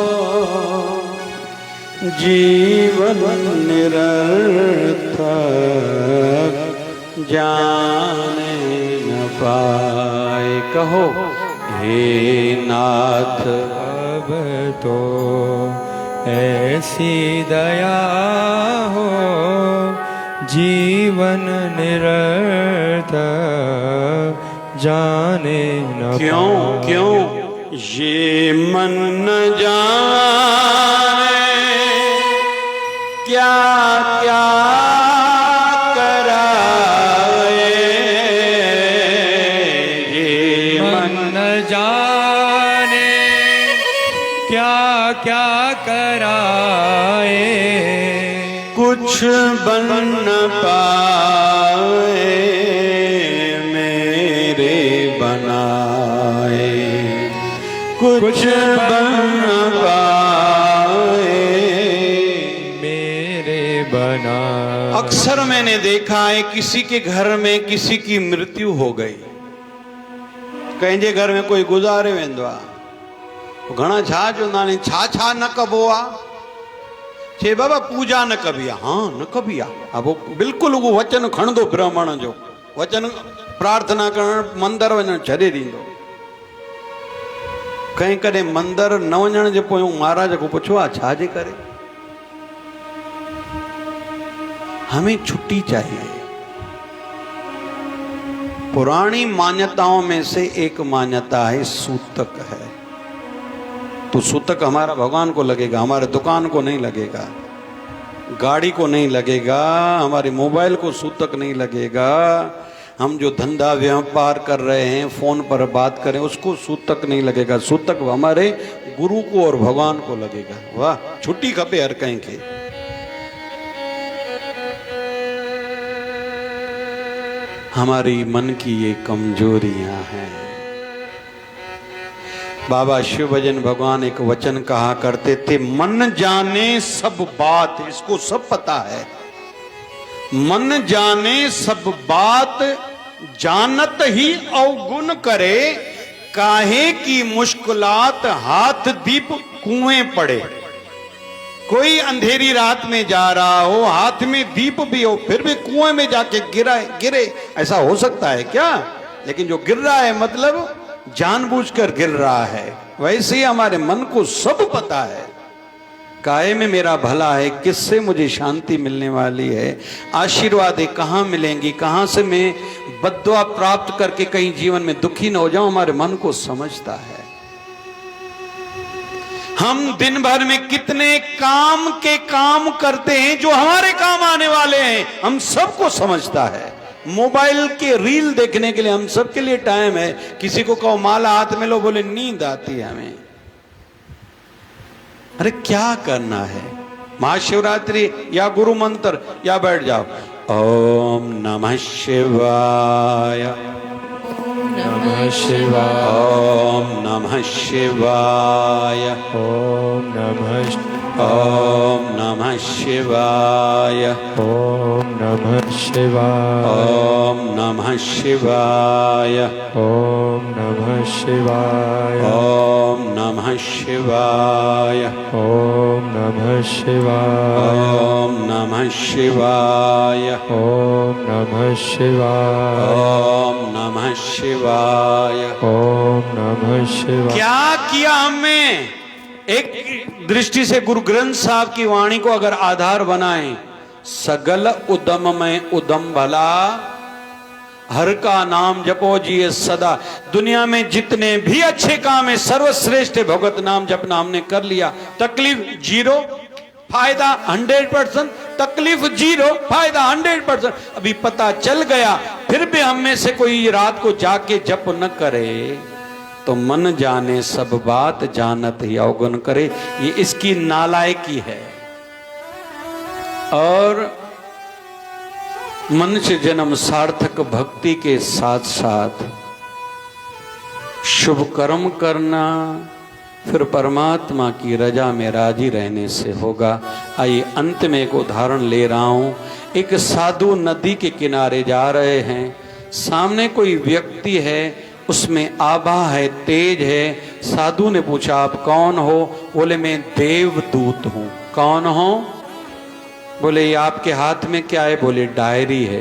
[SPEAKER 3] जीवन निरर्थक जाने न पाए। कहो हे नाथ
[SPEAKER 1] अब तो ऐसी दया हो, जीवन निरर्थक जाने न
[SPEAKER 3] क्यों
[SPEAKER 1] पाए।
[SPEAKER 3] क्यों ये मन न जाने क्या क्या कराए, ये मन
[SPEAKER 1] न जाने क्या क्या कराए,
[SPEAKER 3] कुछ बन न पाए मेरे बनाए, कुछ बन न पाए
[SPEAKER 1] मेरे बना।
[SPEAKER 3] अक्सर मैंने देखा है किसी के घर में किसी की मृत्यु हो गई, कंहिंजे घर में कोई गुज़ारे वेंदो आहे, घणा छा चवंदा आहिनि, छा न कबो आहे, चे बाबा पूजा न कबी आहे, हाँ न कबी आहे, हा वो बिल्कुलु उहो वचन खणंदो ब्राह्मण जो, वचन प्रार्थना करण मंदर वञण छॾे ॾींदो। कंहिं कॾहिं मंदर न वञण जे पोइ महाराज को पुछो आहे छा जे करे, हमें छुट्टी चाहिए। पुरानी मान्यताओं में से एक मान्यता है सूतक है, तो सूतक हमारा भगवान को लगेगा, हमारे दुकान को नहीं लगेगा, गाड़ी को नहीं लगेगा, हमारे मोबाइल को सूतक नहीं लगेगा, हम जो धंधा व्यापार कर रहे हैं फोन पर बात करें उसको सूतक नहीं लगेगा, सूतक हमारे गुरु को और भगवान को लगेगा। वाह, छुट्टी खपे हर कहीं के। हमारी मन की ये कमजोरियां हैं। बाबा शिव भजन भगवान एक वचन कहा करते थे, मन जाने सब बात, इसको सब पता है, मन जाने सब बात जानत ही अवगुण करे, काहे की मुश्किलात हाथ दीप कुएं पड़े। कोई अंधेरी रात में जा रहा हो, हाथ में दीप भी हो, फिर भी कुएं में जाके गिरे, ऐसा हो सकता है क्या? लेकिन जो गिर रहा है मतलब जानबूझकर गिर रहा है। वैसे ही हमारे मन को सब पता है, काहे में मेरा भला है, किससे मुझे शांति मिलने वाली है, आशीर्वादें कहाँ मिलेंगी, कहाँ से मैं बद्दुआ प्राप्त करके कहीं जीवन में दुखी न हो जाऊं, हमारे मन को समझता है। हम दिन भर में कितने काम करते हैं जो हमारे काम आने वाले हैं, हम सबको समझता है। मोबाइल के रील देखने के लिए हम सबके लिए टाइम है, किसी को कहो माला हाथ में लो, बोले नींद आती है हमें। अरे क्या करना है, महाशिवरात्रि या गुरु मंत्र या बैठ जाओ, ओम नमः शिवाय,
[SPEAKER 1] नमः शिवाय,
[SPEAKER 3] ओम नमः शिवाय,
[SPEAKER 1] ओम नमः,
[SPEAKER 3] ओम नमः शिवाय,
[SPEAKER 1] ओम नमः शिवाय,
[SPEAKER 3] ओम नमः शिवाय,
[SPEAKER 1] ओम नमः शिवाय,
[SPEAKER 3] ओम नमः शिवाय,
[SPEAKER 1] ओम नमः शिवाय,
[SPEAKER 3] ओम नमः शिवाय,
[SPEAKER 1] ओम नमः शिवाय,
[SPEAKER 3] ओम नमः शिवाय।
[SPEAKER 1] ओम नमः शिवाय।
[SPEAKER 3] क्या किया हमने? एक दृष्टि से गुरु ग्रंथ साहब की वाणी को अगर आधार बनाएं, सगल उदम में उदम भला, हर का नाम जपो जिए सदा। दुनिया में जितने भी अच्छे काम है सर्वश्रेष्ठ भगवत नाम जपना हमने कर लिया, तकलीफ जीरो, फायदा 100%, तकलीफ जीरो, फायदा 100%। अभी पता चल गया, फिर भी हम में से कोई रात को जाके जप न करे तो मन जाने सब बात जानत ही अवगुण करे, ये इसकी नालायकी है। और मनुष्य जन्म सार्थक भक्ति के साथ साथ शुभ कर्म करना, फिर परमात्मा की रजा में राजी रहने से होगा। आइए अंत में एक उदाहरण ले रहा हूं। एक साधु नदी के किनारे जा रहे हैं, सामने कोई व्यक्ति है, उसमें आभा है, तेज है। साधु ने पूछा आप कौन हो? बोले मैं देवदूत हूं। कौन हो? बोले ये आपके हाथ में क्या है? बोले डायरी है।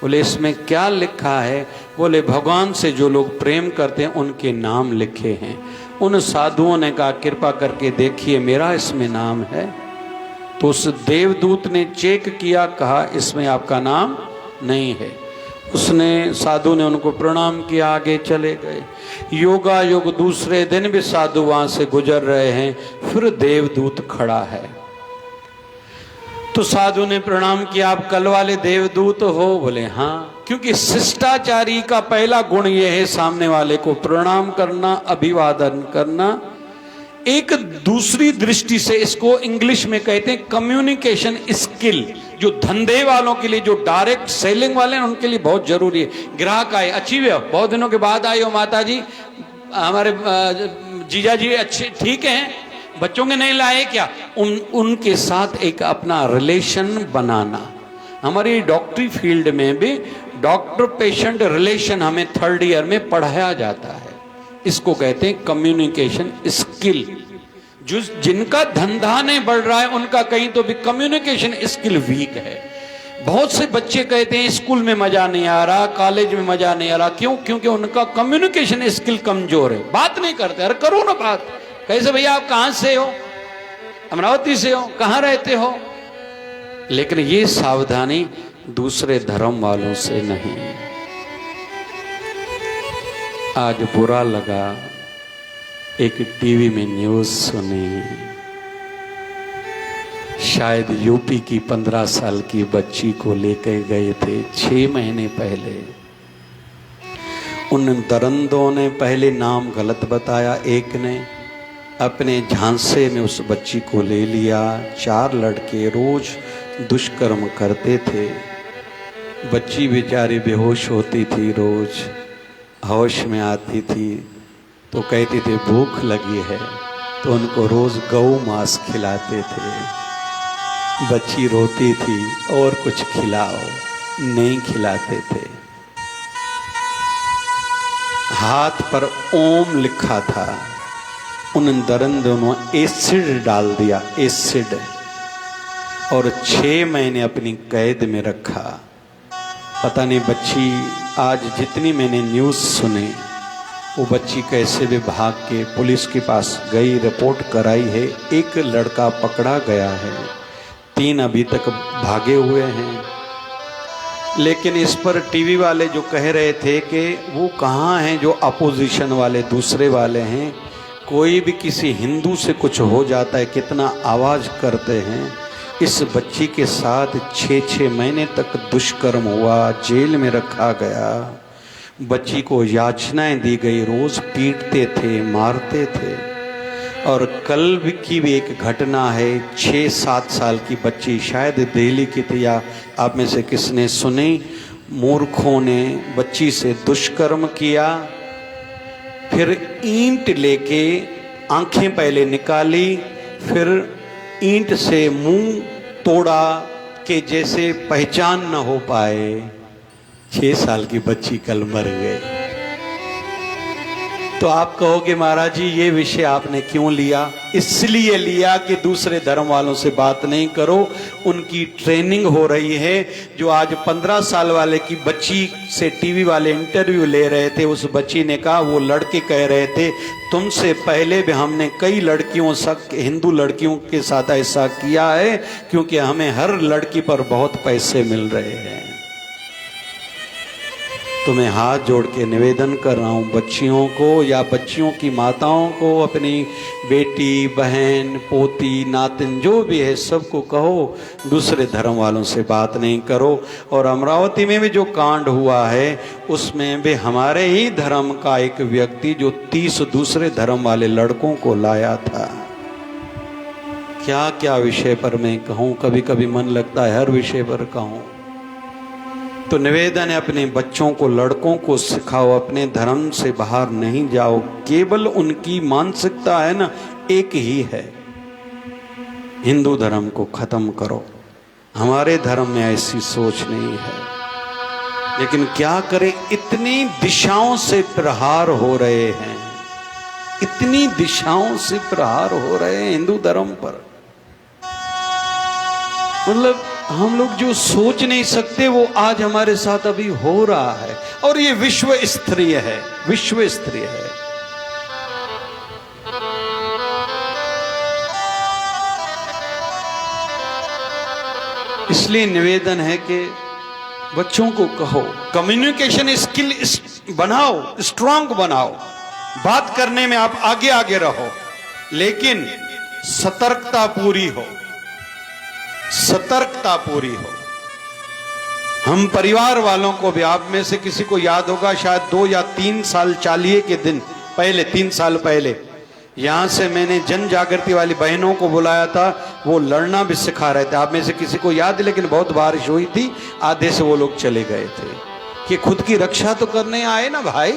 [SPEAKER 3] बोले इसमें क्या लिखा है? बोले भगवान से जो लोग प्रेम करते हैं उनके नाम लिखे हैं। उन साधुओं ने कहा कृपा करके देखिए मेरा इसमें नाम है। तो उस देवदूत ने चेक किया, कहा इसमें आपका नाम नहीं है।
[SPEAKER 2] उसने साधु ने उनको प्रणाम किया, आगे चले गए। योगा योग दूसरे दिन भी साधु वहां से गुजर रहे हैं, फिर देवदूत खड़ा है। तो साधु ने प्रणाम किया, आप कल वाले देवदूत हो? बोले हाँ। क्योंकि शिष्टाचारी का पहला गुण यह है सामने वाले को प्रणाम करना, अभिवादन करना। एक दूसरी दृष्टि से इसको इंग्लिश में कहते हैं कम्युनिकेशन स्किल। जो धंधे वालों के लिए, जो डायरेक्ट सेलिंग वाले हैं, उनके लिए बहुत जरूरी है। ग्राहक आए, अच्छी भी हो, बहुत दिनों के बाद आई हो माता जी, हमारे जीजा जी अच्छे ठीक हैं, बच्चों के नहीं लाए क्या? उनके साथ एक अपना रिलेशन बनाना। हमारी डॉक्टरी फील्ड में भी डॉक्टर पेशेंट रिलेशन हमें 3rd ईयर में पढ़ाया जाता है। इसको कहते हैं कम्युनिकेशन स्किल। जो जिनका धंधा नहीं बढ़ रहा है उनका कहीं तो भी कम्युनिकेशन स्किल वीक है। बहुत से बच्चे कहते हैं स्कूल में मजा नहीं आ रहा, कॉलेज में मजा नहीं आ रहा। क्यों? क्योंकि उनका कम्युनिकेशन स्किल कमजोर है, बात नहीं करते। अरे करो ना बात, कैसे भैया आप कहां से हो? अमरावती से हो? कहां रहते हो? लेकिन ये सावधानी दूसरे धर्म वालों से नहीं। आज बुरा लगा, एक टीवी में न्यूज सुनी, शायद यूपी की 15 साल की बच्ची को लेकर गए थे 6 महीने पहले। उन दरिंदों ने पहले नाम गलत बताया, एक ने अपने झांसे में उस बच्ची को ले लिया। 4 लड़के रोज दुष्कर्म करते थे। बच्ची बेचारी बेहोश होती थी, रोज होश में आती थी तो कहती थी भूख लगी है, तो उनको रोज गौ मांस खिलाते थे। बच्ची रोती थी और कुछ खिलाओ, नहीं खिलाते थे। हाथ पर ओम लिखा था, उन दरिंदों ने एसिड डाल दिया, एसिड, और 6 महीने अपनी कैद में रखा। पता नहीं बच्ची, आज जितनी मैंने न्यूज़ सुने, वो बच्ची कैसे भी भाग के पुलिस के पास गई, रिपोर्ट कराई है। एक लड़का पकड़ा गया है, 3 अभी तक भागे हुए हैं। लेकिन इस पर टीवी वाले जो कह रहे थे कि वो कहाँ हैं जो अपोजिशन वाले, दूसरे वाले हैं, कोई भी किसी हिंदू से कुछ हो जाता है कितना आवाज़ करते हैं। इस बच्ची के साथ 6-6 महीने तक दुष्कर्म हुआ, जेल में रखा गया। बच्ची को याचनाएं दी गई, रोज पीटते थे, मारते थे। और कल की भी एक घटना है, 6-7 साल की बच्ची, शायद दिल्ली की थी, या आप में से किसने सुनी? मूर्खों ने बच्ची से दुष्कर्म किया, फिर ईंट लेके आंखें पहले निकाली, फिर ईंट से मुंह तोड़ा कि जैसे पहचान न हो पाए। 6 साल की बच्ची कल मर गई। तो आप कहोगे महाराज जी ये विषय आपने क्यों लिया? इसलिए लिया कि दूसरे धर्म वालों से बात नहीं करो। उनकी ट्रेनिंग हो रही है। जो आज 15 साल वाले की बच्ची से टीवी वाले इंटरव्यू ले रहे थे, उस बच्ची ने कहा, वो लड़के कह रहे थे तुमसे पहले भी हमने कई लड़कियों हिंदू लड़कियों के साथ ऐसा किया है, क्योंकि हमें हर लड़की पर बहुत पैसे मिल रहे हैं। तो मैं हाथ जोड़ के निवेदन कर रहा हूँ बच्चियों को या बच्चियों की माताओं को, अपनी बेटी, बहन, पोती, नातिन जो भी है सबको कहो दूसरे धर्म वालों से बात नहीं करो। और अमरावती में भी जो कांड हुआ है उसमें भी हमारे ही धर्म का एक व्यक्ति जो 30 दूसरे धर्म वाले लड़कों को लाया था। क्या क्या विषय पर मैं कहूँ, कभी कभी मन लगता है हर विषय पर कहूँ। तो निवेदन है अपने बच्चों को, लड़कों को सिखाओ, अपने धर्म से बाहर नहीं जाओ। केवल उनकी मानसिकता है ना, एक ही है, हिंदू धर्म को खत्म करो। हमारे धर्म में ऐसी सोच नहीं है। लेकिन क्या करें, इतनी दिशाओं से प्रहार हो रहे हैं, इतनी दिशाओं से प्रहार हो रहे हैं हिंदू धर्म पर। मतलब हम लोग जो सोच नहीं सकते वो आज हमारे साथ अभी हो रहा है। और ये विश्व स्तरीय है, विश्व स्तरीय है। इसलिए निवेदन है कि
[SPEAKER 3] बच्चों को कहो, कम्युनिकेशन स्किल बनाओ, स्ट्रांग बनाओ, बात करने में आप आगे आगे रहो, लेकिन सतर्कता पूरी हो, सतर्कता पूरी हो। हम परिवार वालों को भी, आप में से किसी को याद होगा शायद 2 या 3 साल चालिये के दिन पहले, 3 साल पहले यहां से मैंने जन जागृति वाली बहनों को बुलाया था, वो लड़ना भी सिखा रहे थे। आप में से किसी को याद है, लेकिन बहुत बारिश हुई थी, आधे से वो लोग चले गए थे कि खुद की रक्षा तो करने आए ना भाई,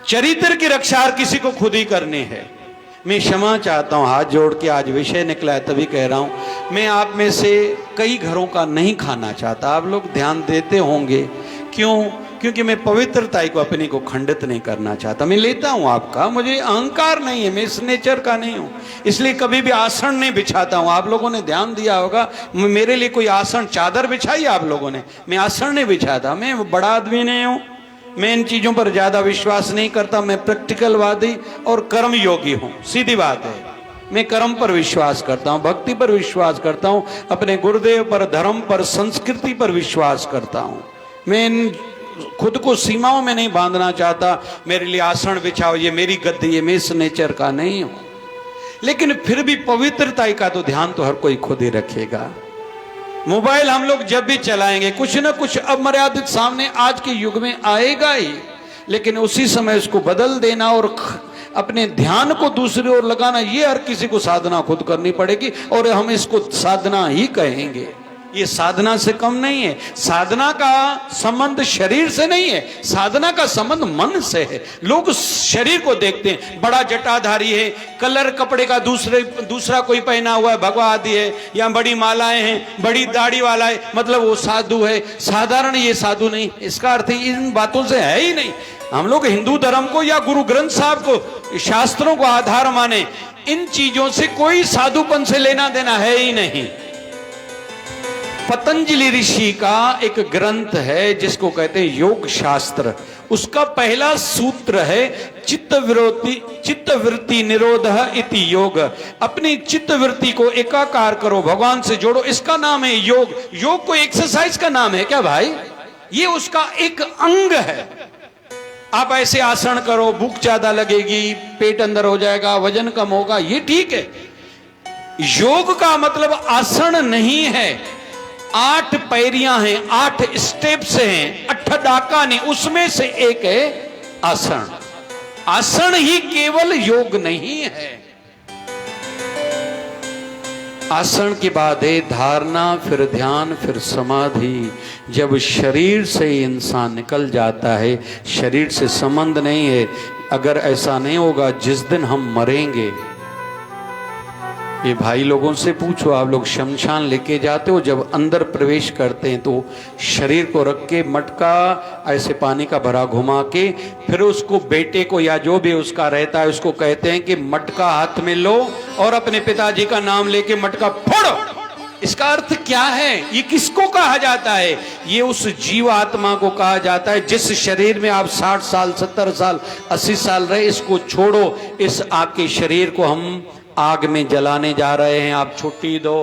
[SPEAKER 3] चरित्र की रक्षा किसी को खुद ही करनी है। मैं क्षमा चाहता हूं, हाथ जोड़ के, आज विषय निकला है तभी कह रहा हूं। मैं आप में से कई घरों का नहीं खाना चाहता, आप लोग ध्यान देते होंगे, क्यों? क्योंकि मैं पवित्रता को अपनी को खंडित नहीं करना चाहता। मैं लेता हूं आपका, मुझे अहंकार नहीं है, मैं इस नेचर का नहीं हूं, इसलिए कभी भी आसन नहीं बिछाता हूं। आप लोगों ने ध्यान दिया होगा, मेरे लिए कोई आसन, चादर बिछाई आप लोगों ने, मैं आसन नहीं बिछाता। मैं बड़ा आदमी नहीं हूं, मैं इन चीजों पर ज्यादा विश्वास नहीं करता। मैं प्रैक्टिकलवादी और कर्म योगी हूं, सीधी बात है। मैं कर्म पर विश्वास करता हूं, भक्ति पर विश्वास करता हूं, अपने गुरुदेव पर, धर्म पर, संस्कृति पर विश्वास करता हूं। मैं इन खुद को सीमाओं में नहीं बांधना चाहता, मेरे लिए आसन बिछाओ, ये मेरी गद्दी है, मैं इस नेचर का नहीं हूं। लेकिन फिर भी पवित्रता का तो ध्यान तो हर कोई खुद ही रखेगा। मोबाइल हम लोग जब भी चलाएंगे, कुछ ना कुछ अमर्यादित सामने आज के युग में आएगा ही, लेकिन उसी समय उसको बदल देना और अपने ध्यान को दूसरी ओर लगाना, ये हर किसी को साधना खुद करनी पड़ेगी, और हम इसको साधना ही कहेंगे। ये साधना से कम नहीं है। साधना का संबंध शरीर से नहीं है, साधना का संबंध मन से है। लोग शरीर को देखते हैं, बड़ा जटाधारी है, कलर कपड़े का दूसरा कोई पहना हुआ है, भगवा आदि है, या बड़ी मालाएं हैं, बड़ी दाढ़ी वाला है, मतलब वो साधु है। साधारण ये साधु नहीं, इसका अर्थ इन बातों से है ही नहीं। हम लोग हिंदू धर्म को या गुरु ग्रंथ साहब को, शास्त्रों को आधार माने, इन चीजों से कोई साधुपन से लेना देना है ही नहीं। पतंजलि ऋषि का एक ग्रंथ है जिसको कहते हैं योग शास्त्र, उसका पहला सूत्र है चित्तवृत्ति निरोधः इति योग। अपनी चित्तवृत्ति को एकाकार करो, भगवान से जोड़ो, इसका नाम है योग। योग को एक्सरसाइज का नाम है क्या भाई? ये उसका एक अंग है। आप ऐसे आसन करो, भूख ज्यादा लगेगी, पेट अंदर हो जाएगा, वजन कम होगा, ये ठीक है। योग का मतलब आसन नहीं है। 8 पैरियां हैं, 8 स्टेप्स हैं, 8 डाका नहीं, उसमें से एक है आसन। आसन ही केवल योग नहीं है। आसन के बाद है धारणा, फिर ध्यान, फिर समाधि। जब शरीर से इंसान निकल जाता है, शरीर से संबंध नहीं है। अगर ऐसा नहीं होगा, जिस दिन हम मरेंगे, ये भाई लोगों से पूछो, आप लोग शमशान लेके जाते हो, जब अंदर प्रवेश करते हैं तो शरीर को रख के मटका ऐसे पानी का भरा घुमा के, फिर उसको बेटे को या जो भी उसका रहता है उसको कहते हैं कि मटका हाथ में लो और अपने पिताजी का नाम लेके मटका फोड़ो। इसका अर्थ क्या है? ये किसको कहा जाता है? ये उस जीव आत्मा को कहा जाता है जिस शरीर में आप 60 साल, 70 साल, 80 साल रहे। इसको छोड़ो, इस आपके शरीर को हम आग में जलाने जा रहे हैं, आप छुट्टी दो।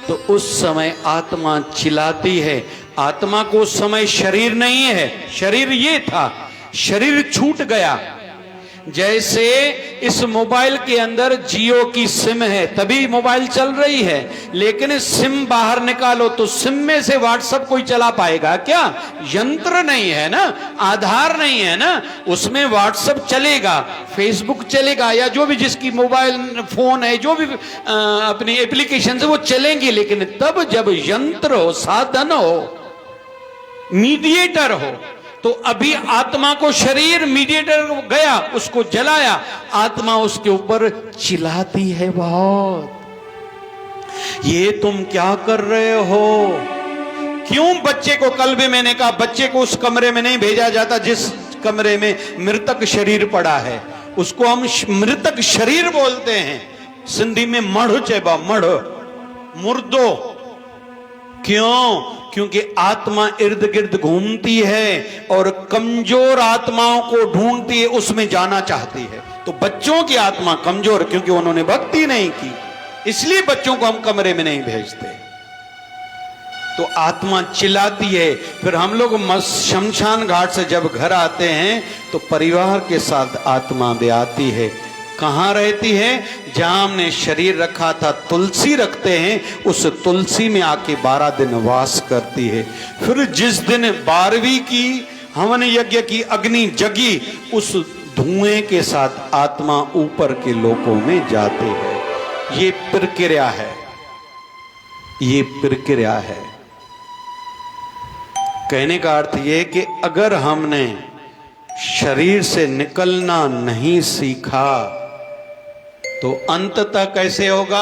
[SPEAKER 3] तो उस समय आत्मा चिल्लाती है। आत्मा को उस समय शरीर नहीं है, शरीर ये था, शरीर छूट गया। जैसे इस मोबाइल के अंदर जियो की सिम है, तभी मोबाइल चल रही है, लेकिन सिम बाहर निकालो तो सिम में से व्हाट्सएप कोई चला पाएगा क्या? यंत्र नहीं है ना, आधार नहीं है ना, उसमें व्हाट्सएप चलेगा, फेसबुक चलेगा, या जो भी जिसकी मोबाइल फोन है, जो भी अपनी एप्लीकेशन है वो चलेंगी। लेकिन तब जब यंत्र हो, साधन हो, मीडिएटर हो, तो अभी आत्मा को शरीर मीडिएटर गया, उसको जलाया, आत्मा उसके ऊपर चिल्लाती है बहुत, ये तुम क्या कर रहे हो? क्यों बच्चे को, कल भी मैंने कहा, बच्चे को उस कमरे में नहीं भेजा जाता जिस कमरे में मृतक शरीर पड़ा है। उसको हम मृतक शरीर बोलते हैं, सिंधी में मढ़ चेबा, मढ़, मुर्दो। क्यों? क्योंकि आत्मा इर्द गिर्द घूमती है और कमजोर आत्माओं को ढूंढती है, उसमें जाना चाहती है। तो बच्चों की आत्मा कमजोर, क्योंकि उन्होंने भक्ति नहीं की, इसलिए बच्चों को हम कमरे में नहीं भेजते। तो आत्मा चिल्लाती है। फिर हम लोग शमशान घाट से जब घर आते हैं तो परिवार के साथ आत्मा भी आती है। कहाँ रहती है? जहां हमने शरीर रखा था, तुलसी रखते हैं, उस तुलसी में आके 12 दिन वास करती है। फिर जिस दिन 12वीं की हवन यज्ञ की अग्नि जगी, उस धुएं के साथ आत्मा ऊपर के लोकों में जाते हैं। ये प्रक्रिया है, ये प्रक्रिया है। कहने का अर्थ ये कि अगर हमने शरीर से निकलना नहीं सीखा तो अंततः कैसे होगा?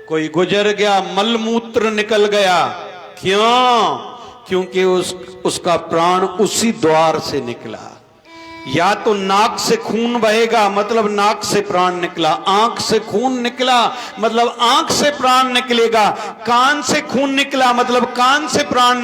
[SPEAKER 3] कोई गुजर गया, मलमूत्र निकल गया, क्यों? क्योंकि उसका प्राण उसी द्वार से निकला। या तो नाक से खून बहेगा, मतलब नाक से प्राण निकला। आंख से खून निकला, मतलब आंख से प्राण निकलेगा। कान से खून निकला, मतलब कान से प्राण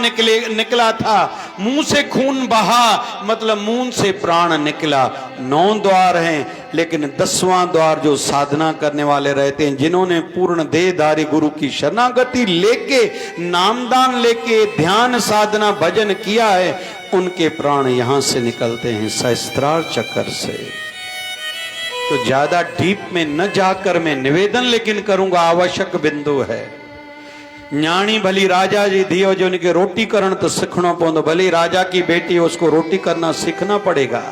[SPEAKER 3] निकला था। मुंह से खून बहा, मतलब मुंह से प्राण निकला। 9 द्वार हैं, लेकिन 10वां द्वार जो साधना करने वाले रहते हैं, जिन्होंने पूर्ण देहधारी गुरु की शरणागति लेके, नामदान लेके, ध्यान साधना भजन किया है, उनके प्राण यहां से निकलते हैं, सहस्त्रार चक्र से। तो ज्यादा डीप में न जाकर मैं निवेदन लेकिन करूंगा, आवश्यक बिंदु है। न्याणी भली राजा जी दियो जो उनके रोटी करण तो सीखना पौंदो। भली राजा की बेटी, उसको रोटी करना सीखना पड़ेगा।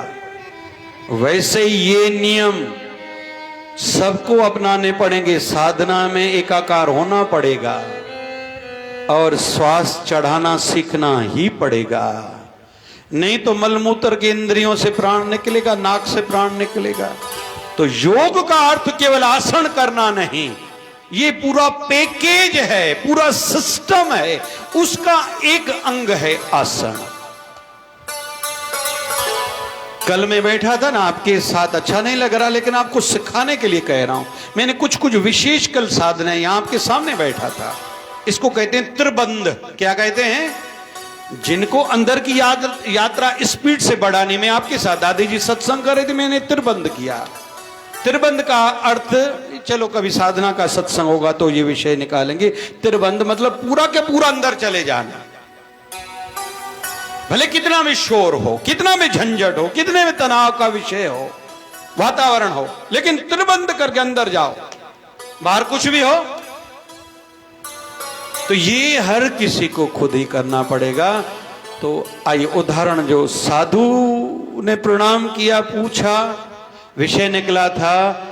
[SPEAKER 3] वैसे ही ये नियम सबको अपनाने पड़ेंगे। साधना में एकाकार होना पड़ेगा और श्वास चढ़ाना सीखना ही पड़ेगा। नहीं तो मलमूत्र के इंद्रियों से प्राण निकलेगा, नाक से प्राण निकलेगा। तो योग का अर्थ केवल आसन करना नहीं, ये पूरा पैकेज है, पूरा सिस्टम है। उसका एक अंग है आसन। कल मैं बैठा था ना आपके साथ, अच्छा नहीं लग रहा, लेकिन आपको सिखाने के लिए कह रहा हूं। मैंने कुछ विशेष कल साधना यहां आपके सामने बैठा था। इसको कहते हैं त्रिबंध। क्या कहते हैं? जिनको अंदर की यात्रा स्पीड से बढ़ाने में आपके साथ दादी जी सत्संग कर रहे थे, मैंने त्रिबंध किया। त्रिबंध का अर्थ, चलो कभी साधना का सत्संग होगा तो ये विषय निकालेंगे। त्रिबंध मतलब पूरा के पूरा अंदर चले जाना। भले कितना भी शोर हो, कितना भी झंझट हो, कितने भी तनाव का विषय हो, वातावरण हो, लेकिन त्रिबंध करके अंदर जाओ। बाहर कुछ भी हो तो ये हर किसी को खुद ही करना पड़ेगा। तो आइए उदाहरण, जो साधु ने प्रणाम किया, पूछा, विषय निकला था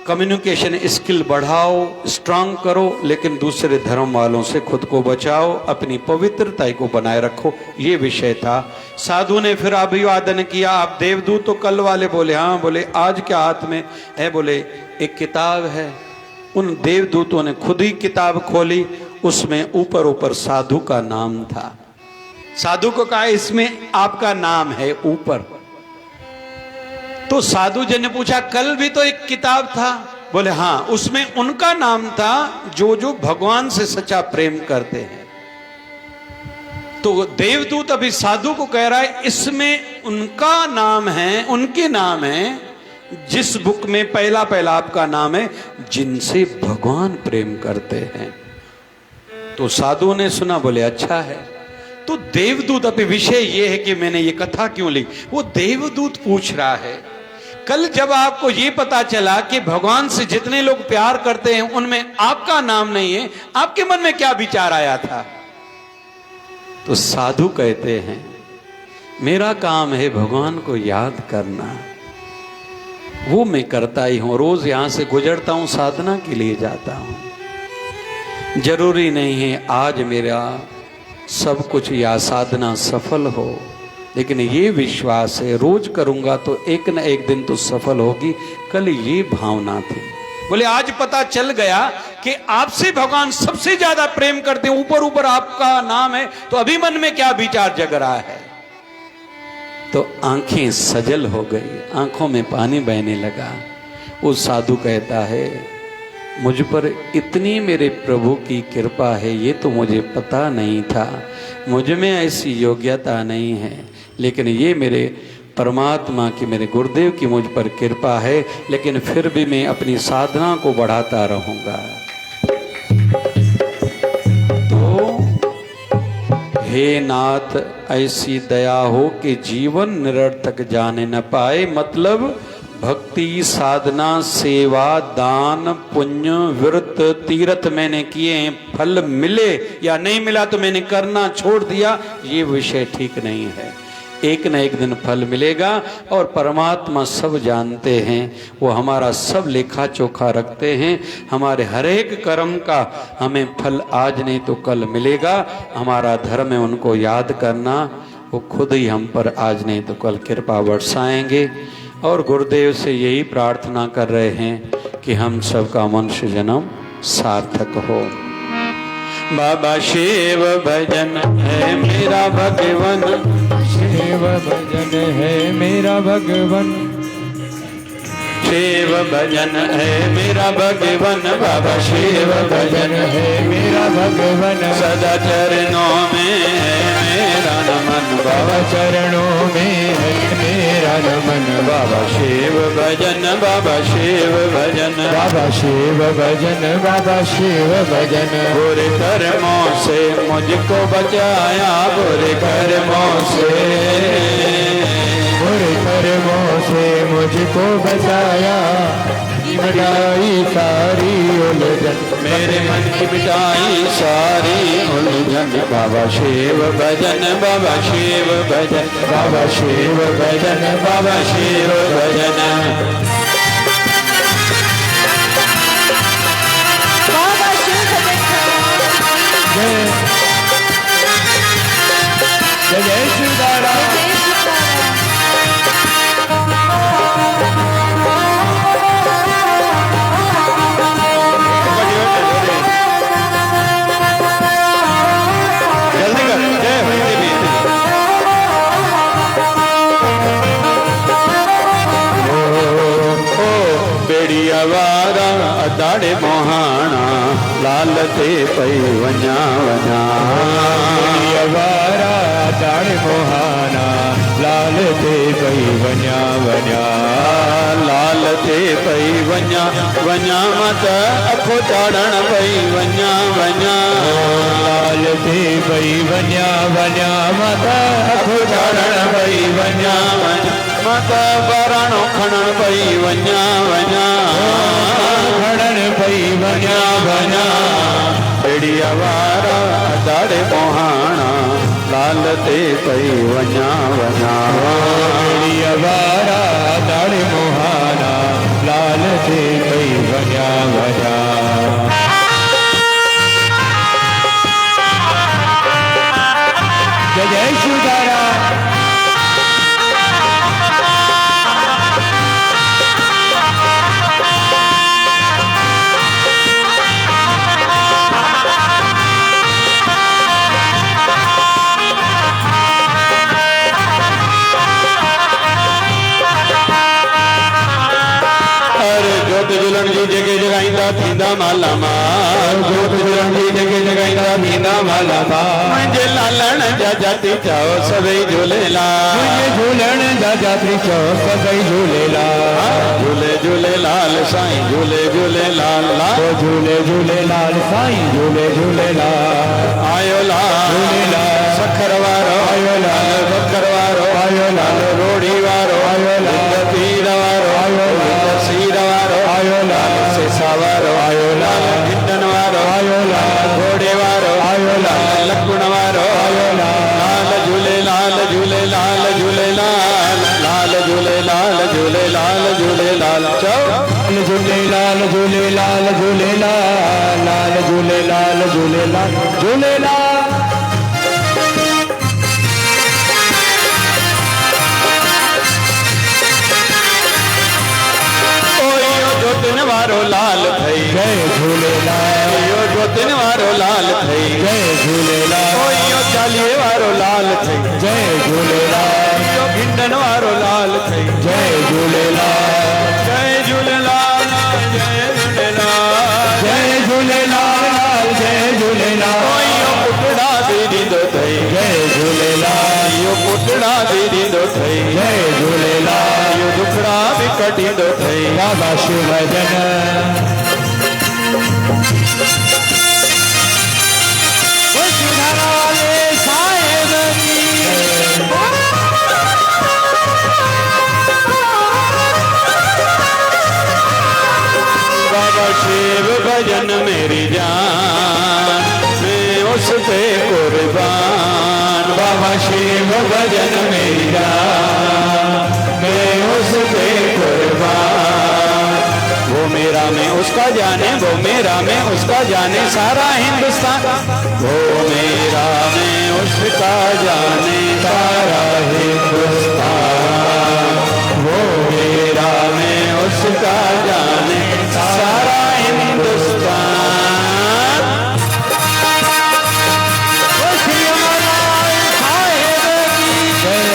[SPEAKER 3] कम्युनिकेशन स्किल बढ़ाओ, स्ट्रांग करो, लेकिन दूसरे धर्म वालों से खुद को बचाओ, अपनी पवित्रता को बनाए रखो, ये विषय था। साधु ने फिर अभिवादन किया। आप देवदूत तो कल वाले बोले हाँ। बोले आज क्या हाथ में है? बोले एक किताब है। उन देवदूतों ने खुद ही किताब खोली, उसमें ऊपर ऊपर साधु का नाम था। साधु को कहा इसमें आपका नाम है ऊपर। तो साधु जी ने पूछा कल भी तो एक किताब था। बोले हाँ, उसमें उनका नाम था जो जो भगवान से सच्चा प्रेम करते हैं। तो देवदूत अभी साधु को कह रहा है इसमें उनका नाम है, उनके नाम है जिस बुक में पहला पहला आपका नाम है, जिनसे भगवान प्रेम करते हैं। तो साधु ने सुना, बोले अच्छा है। तो देवदूत, अभी विषय यह है कि मैंने ये कथा क्यों ली, वो देवदूत पूछ रहा है कल जब आपको ये पता चला कि भगवान से जितने लोग प्यार करते हैं उनमें आपका नाम नहीं है, आपके मन में क्या विचार आया था? तो साधु कहते हैं मेरा काम है भगवान को याद करना, वो मैं करता ही हूं। रोज यहां से गुजरता हूं, साधना के लिए जाता हूं। जरूरी नहीं है आज मेरा सब कुछ या साधना सफल हो, लेकिन ये विश्वास है रोज करूंगा तो एक न एक दिन तो सफल होगी। कल ये भावना थी। बोले आज पता चल गया कि आपसे भगवान सबसे ज्यादा प्रेम करते हैं, ऊपर ऊपर आपका नाम है, तो अभी मन में क्या विचार जग रहा है? तो आंखें सजल हो गई, आंखों में पानी बहने लगा। वो साधु कहता है मुझ पर इतनी मेरे प्रभु की कृपा है, ये तो मुझे पता नहीं था, मुझ में ऐसी योग्यता नहीं है, लेकिन ये मेरे परमात्मा की, मेरे गुरुदेव की मुझ पर कृपा है, लेकिन फिर भी मैं अपनी साधना को बढ़ाता रहूंगा। तो
[SPEAKER 2] हे नाथ ऐसी दया हो कि जीवन निरर्थक जाने न पाए। मतलब भक्ति, साधना, सेवा, दान, पुण्य, व्रत, तीर्थ मैंने किए हैं, फल मिले या नहीं मिला तो मैंने करना छोड़ दिया, ये विषय ठीक नहीं है। एक न एक दिन फल मिलेगा और परमात्मा सब जानते हैं, वो हमारा सब लेखा चोखा रखते हैं। हमारे हर एक कर्म का हमें फल आज नहीं तो कल मिलेगा। हमारा धर्म है उनको याद करना, वो खुद ही हम पर आज नहीं तो कल कृपा बरसाएंगे। और गुरुदेव से यही प्रार्थना कर रहे हैं कि हम सबका मनुष्य जन्म सार्थक हो। बाबा शिव भजन है मेरा भगवन,
[SPEAKER 1] शिव भजन है मेरा भगवन,
[SPEAKER 2] शिव भजन है मेरा भगवन, बाबा शिव भजन है
[SPEAKER 1] मेरा भगवन,
[SPEAKER 2] सदा चरणों में है मेरा नमन, बाबा
[SPEAKER 1] चरणों में है मेरा नमन।
[SPEAKER 2] बाबा शिव भजन, बाबा शिव भजन,
[SPEAKER 1] बाबा शिव भजन, बाबा शिव भजन,
[SPEAKER 2] बुरे कर्मों से मुझको बचाया, बुरे कर्मों से,
[SPEAKER 1] बुरे कर्मों से मुझको बचाया, मिटाई सारी उलझन,
[SPEAKER 2] मेरे मन की मिटाई सारी उलझन। बाबा शिव भजन, बाबा शिव भजन,
[SPEAKER 1] बाबा शिव भजन,
[SPEAKER 2] बाबा शिव भजन।
[SPEAKER 4] बाबा शिव
[SPEAKER 1] जय जय जय सीताराम।
[SPEAKER 2] जल्दी कर, जय हो देवी। ओ बेड़िया वारा अदाड़े मोहाना, लाल ते पई वञा वञा,
[SPEAKER 1] वारा दाड़ मोहाना, लाल ते पई वञा वञा,
[SPEAKER 2] लाल ते पई वञा वञा, मत अखो चाढ़ण पई वञा वञा,
[SPEAKER 1] लाल ते पई वञा वञा, माता
[SPEAKER 2] अखो चाढ़ण पई वञा वञा, मत बराणो खणण पई वञा वञा,
[SPEAKER 1] खड़न पई वञा वञा,
[SPEAKER 2] बेड़िया वारा दाड़े मोहाना, लाल ते पई वञा वञा,
[SPEAKER 1] बेड़िया वारा दाड़ मोहाना, लाल ते पई वञा वञा। जय जय सीताराम।
[SPEAKER 2] जोत जुलण जी जॻह जॻाईंदा थींदा माला माल, जोत जुलण जी जॻह जॻाईंदा थींदा माला माल, मुंहिंजे लालण जा जाति चओ सभई झूलेलाल,
[SPEAKER 1] मुंहिंजे झूलण जा जाति चओ सभई झूलेलाल,
[SPEAKER 2] झूले झूलेलाल साईं झूले झूलेलाल,
[SPEAKER 1] झूले झूलेलाल साईं झूले झूलेलाल,
[SPEAKER 2] आयो लाल
[SPEAKER 1] झूलेलाल
[SPEAKER 2] सखर वारो,
[SPEAKER 1] आयो लाल
[SPEAKER 2] बकर वारो,
[SPEAKER 1] आयो लाल
[SPEAKER 2] रोड़ी वारो,
[SPEAKER 1] आयो लाल
[SPEAKER 2] पीर वारो,
[SPEAKER 1] आयो लाल
[SPEAKER 2] सीर वारो,
[SPEAKER 1] आयो लाल
[SPEAKER 2] सेसा वारो,
[SPEAKER 1] आयो लाल
[SPEAKER 2] हिंडन वारो,
[SPEAKER 1] आयो लाल
[SPEAKER 2] घोड़े वारो,
[SPEAKER 1] आयो लाल
[SPEAKER 2] लकुण वारो,
[SPEAKER 1] आयो लाल
[SPEAKER 2] लाल झूलेलाल झूलेलाल झूलेलाल, लाल झूलेलाल झूलेलाल झूलेलाल, चओ
[SPEAKER 1] झूलेलाल झूलेलाल झूलेलाल, लाल झूलेलाल झूलेलाल झूलेलाल।
[SPEAKER 2] जोतिन वारो लाल थई,
[SPEAKER 1] जय झूलेलाल,
[SPEAKER 2] यो जोतिन वारो लाल थई,
[SPEAKER 1] जय झूलेलाल,
[SPEAKER 2] यो चालीहे वारो लाल थई,
[SPEAKER 1] जय झूलेलाल,
[SPEAKER 2] यो भिंडन वारो लाल थई,
[SPEAKER 1] जय झूलेलाल,
[SPEAKER 2] जय झूलेलाल जय झूलेलाल,
[SPEAKER 1] जय झूलेलाल, जय झूलेलाल,
[SPEAKER 2] यो पुटड़ा दी ॾींदो थई,
[SPEAKER 1] जय झूलेलाल,
[SPEAKER 2] यो पुटड़ा दी ॾींदो थई,
[SPEAKER 1] जय झूलेलाल,
[SPEAKER 2] यो दुखड़ा बि कटींदो थई,
[SPEAKER 1] बाबा शिव भजन। वो सुधारा वाले साईं बाबा शिव भजन मेरा, मैं उस पे कुर्बान।
[SPEAKER 3] वो मेरा मैं उसका जाने, वो मेरा मैं उसका जाने सारा हिंदुस्तान।
[SPEAKER 1] वो मेरा मैं उसका जाने सारा हिंदुस्तान। वो मेरा मैं उसका जाने सारा हिंदुस्तान।
[SPEAKER 3] वो श्री अमरलाल साहिब की जय।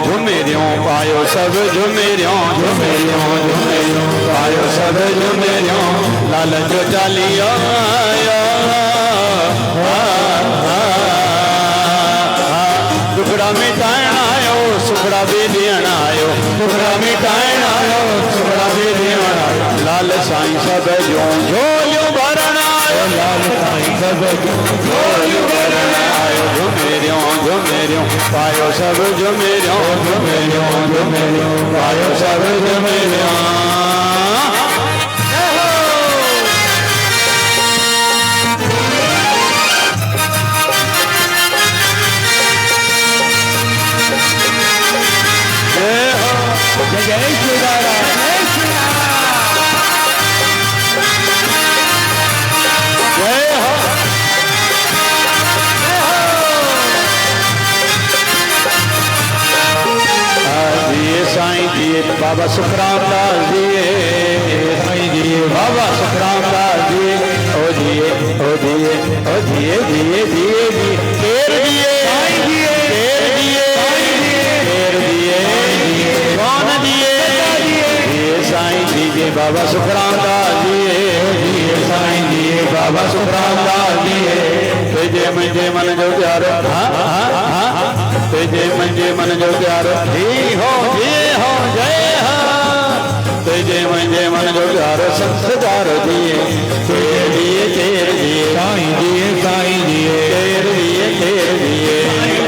[SPEAKER 3] झुमेरियों पायो सब झुमेरियों, झुमेरियों झुमेरियों पायो सब झुमेरियों। लाल जो चालियो दुखड़ा मिटाइण आयो, सुखड़ा भी ॾियण आयो। दुखड़ा मिटाइण आयो, सुखड़ा भी ॾियण आयो। लाल साईं सब जो झोलियूं भरण आयो, लाल साईं सब जो झोलियूं भरण आयो। झुमेरियों झुमेरियों पायो सब झुमेरियों, झुमेरियों झुमेरियों पायो सब झुमेरियों। जय श्री राम, जय श्री राम, जय हो, जिए साईं जिए बाबा सुखराम दास जिए, साईं जिए बाबा सुखराम दास जिए। ओ जिए ओ जिए ओ जिए जिए जिए जिए केर दिए साईं जिए, केर दिए साईं जिए, केर दिए कौन दिए जिए साईं जिए बाबा सुखराम दास जिए। जिए साईं जिए बाबा सुखराम दास जिए। तुझे मुझे मन जो प्यारो, तुझे मुझे मन जो प्यारो जी हो जय हो। तुझे मुझे मन जो प्यारो संस्कारो दिए, तेरे दिए तेरे दिए साईं दिए, साईं दिए तेरे दिए तेरे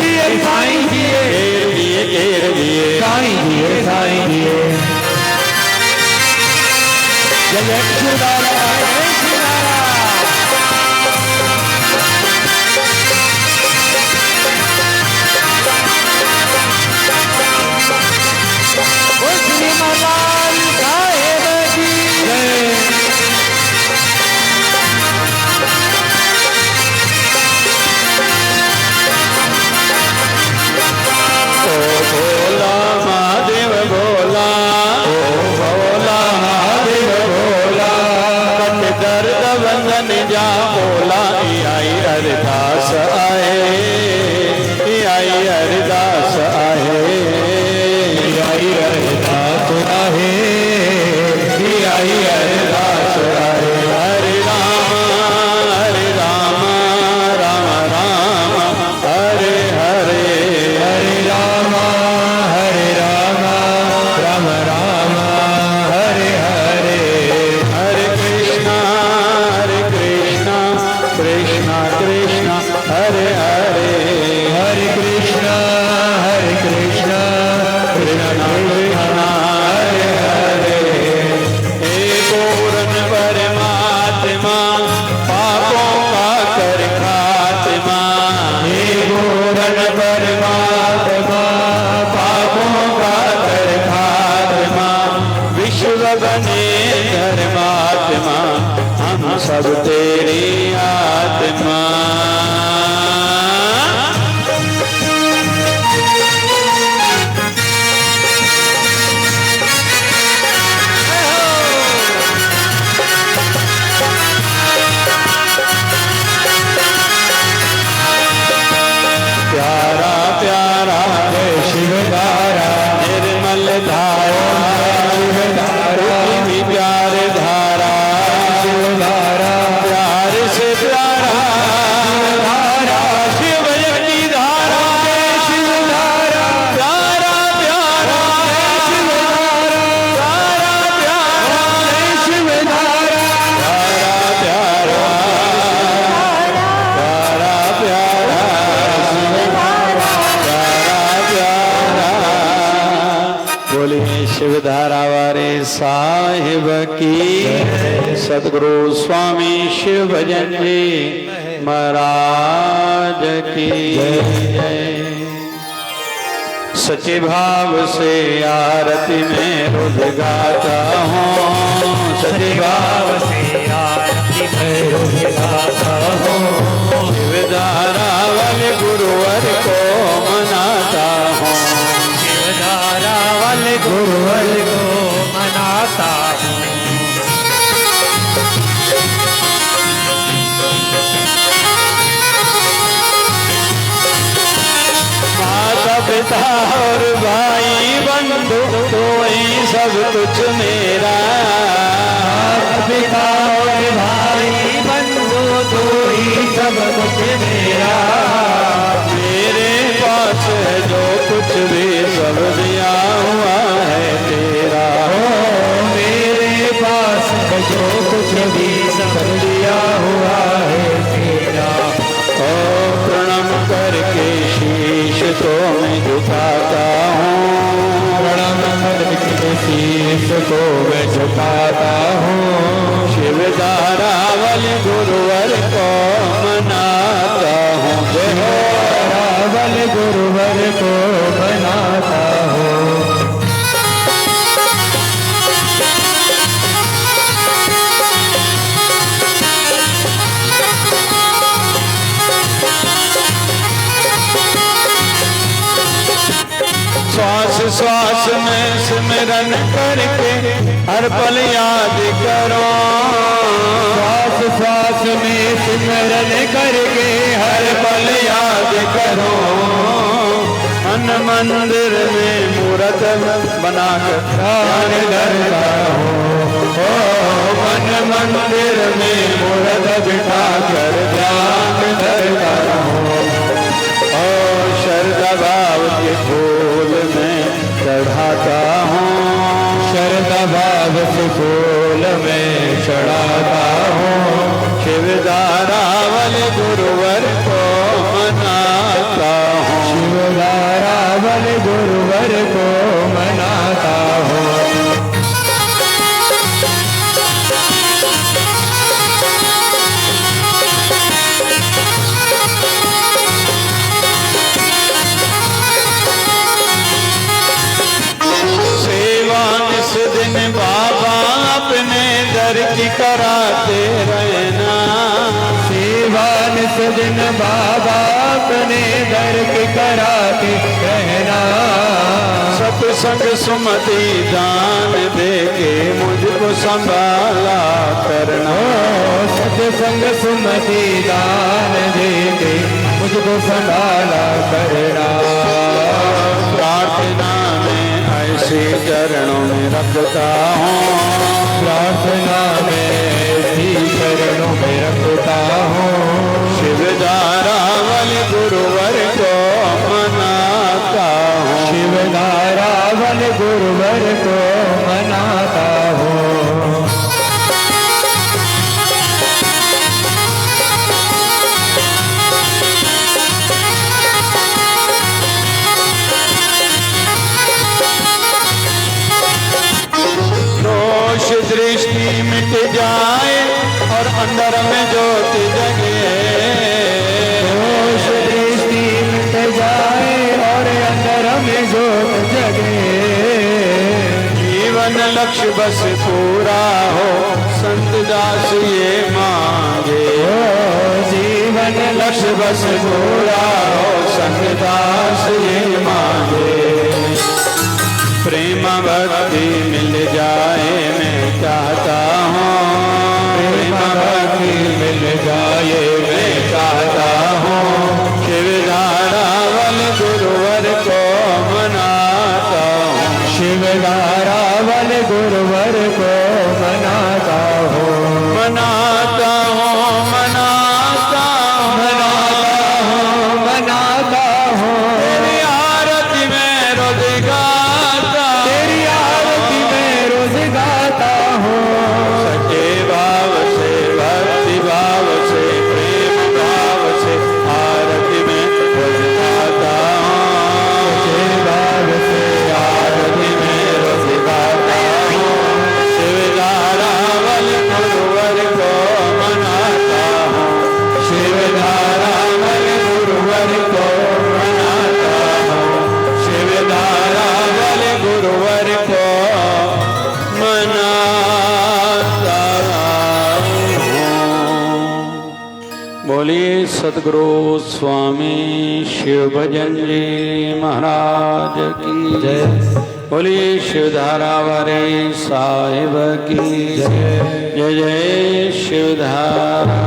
[SPEAKER 3] दिए साईं दिए, तेरे दिए तेरे दिए साईं दिए, साईं दिए। जय श्री राम, जय श्री राम। वो श्री अमरलाल साहिब की जय। ओ भोला महादेव भोला, ओ भोला महादेव भोला। कट दर्द बंधन जा बोला, आई अरदास आए, आई अरदास आए, आई अरदास आए, आई अरदास आए। हरे राम राम राम हरे हरे, हरे राम राम राम हरे हरे। हरे कृष्णा कृष्णा कृष्णा हरे हरे, हरे कृष्णा कृष्णा कृष्णा हरे हरे। हे पूर्ण परमात्मा पापों का कर खात्मा, हे पूर्ण परमात्मा पापों का कर खात्मा। विश्व बने धर्मात्मा, हम सब तेरी आत्मा। प्यारा प्यारा है शिवधारा, निर्मल धारा शिवधारा, भी प्यार धारा शिवधारा। प्यार से प्यारा
[SPEAKER 2] साहिब की सदगुरु स्वामी शिव भजन जी महाराज की जय। सच्चे भाव से आरती में रोज गाता हूँ, सच्चे भाव से आरती में रोज गाता हूँ। शिवधारा वाले गुरुवर को मनाता हूँ, शिवधारा वाले गुरुवर को मनाता हूँ। माता पिता और भाई बंधु तो ही सब कुछ मेरा। माता पिता और भाई बंधु तो ही सब कुछ मेरा। मेरे पास जो कुछ भी सब दिया हुआ है तेरा। मेरे पास जो कुछ भी सब दिया हुआ है तेरा। प्रणाम करके शीश तो मैं झुकाता हूँ, प्रणाम करके शीश को मैं झुकाता हूँ। शिवधारा वाले गुरुवर को मनाता हूँ, शिवधारा वाले गुरुवर को मनाता हूँ। श्वास श्वास में सिमरन करके हर पल याद करो। श्वास श्वास में सिमरन करके हर पल याद करो। मन मंदिर में मूरत बनाकर ध्यान करता हूँ। मन मंदिर में मूरत बिठा कर ध्यान करता हूँ। शरदा भाव के फूल में चढ़ाता हूँ, शरदा भाव के फूल में चढ़ाता हूँ। शिवधारा वाले गुरुवर को मनाता हूँ, शिवधारा वाले गुरुवर को मनाता हूँ। बाबा अपने दर की कराते रहना। सेवा निस दिन बाबा अपने दर की कराते रहना। सत्संग सुमति दान दे के मुझको संभाला करना। सत्संग सुमति दान दे के मुझको संभाला करना। प्रार्थना ऐसे चरणों में रखता हूँ, प्रार्थना में ऐसी चरणों में रखता हूँ। शिवधारा वाले गुरुवर को मनाता हूँ, शिवधारा वाले गुरुवर को मनाता हूँ। दृष्टि मिट जाए और अंदर में ज्योति जगे। दोष दृष्टि मिट जाए और अंदर में ज्योति जगे। जीवन लक्ष्य बस पूरा हो संत दास ये मांगे। जीवन लक्ष्य बस पूरा हो संत दास ये मांगे। प्रेम भक्ति मिल जाए मैं चाहता हूँ, प्रेम भक्ति मिल जाए मैं चाहता हूँ। शिवधारा वाले गुरुवर को मनाता हूँ, शिवधारा वाले गुरुवर को मनाता हूँ। मनाता हूँ, मनाता हूँ, मनाता हूँ, मनाता हूँ। तेरी आरती में रोज गाता, तेरी आरती बोलिए सतगुरु स्वामी शिव भजन जी महाराज की जय। बोलिए शिवधारा वाले साहिब की जय। जय जय शिवधारा।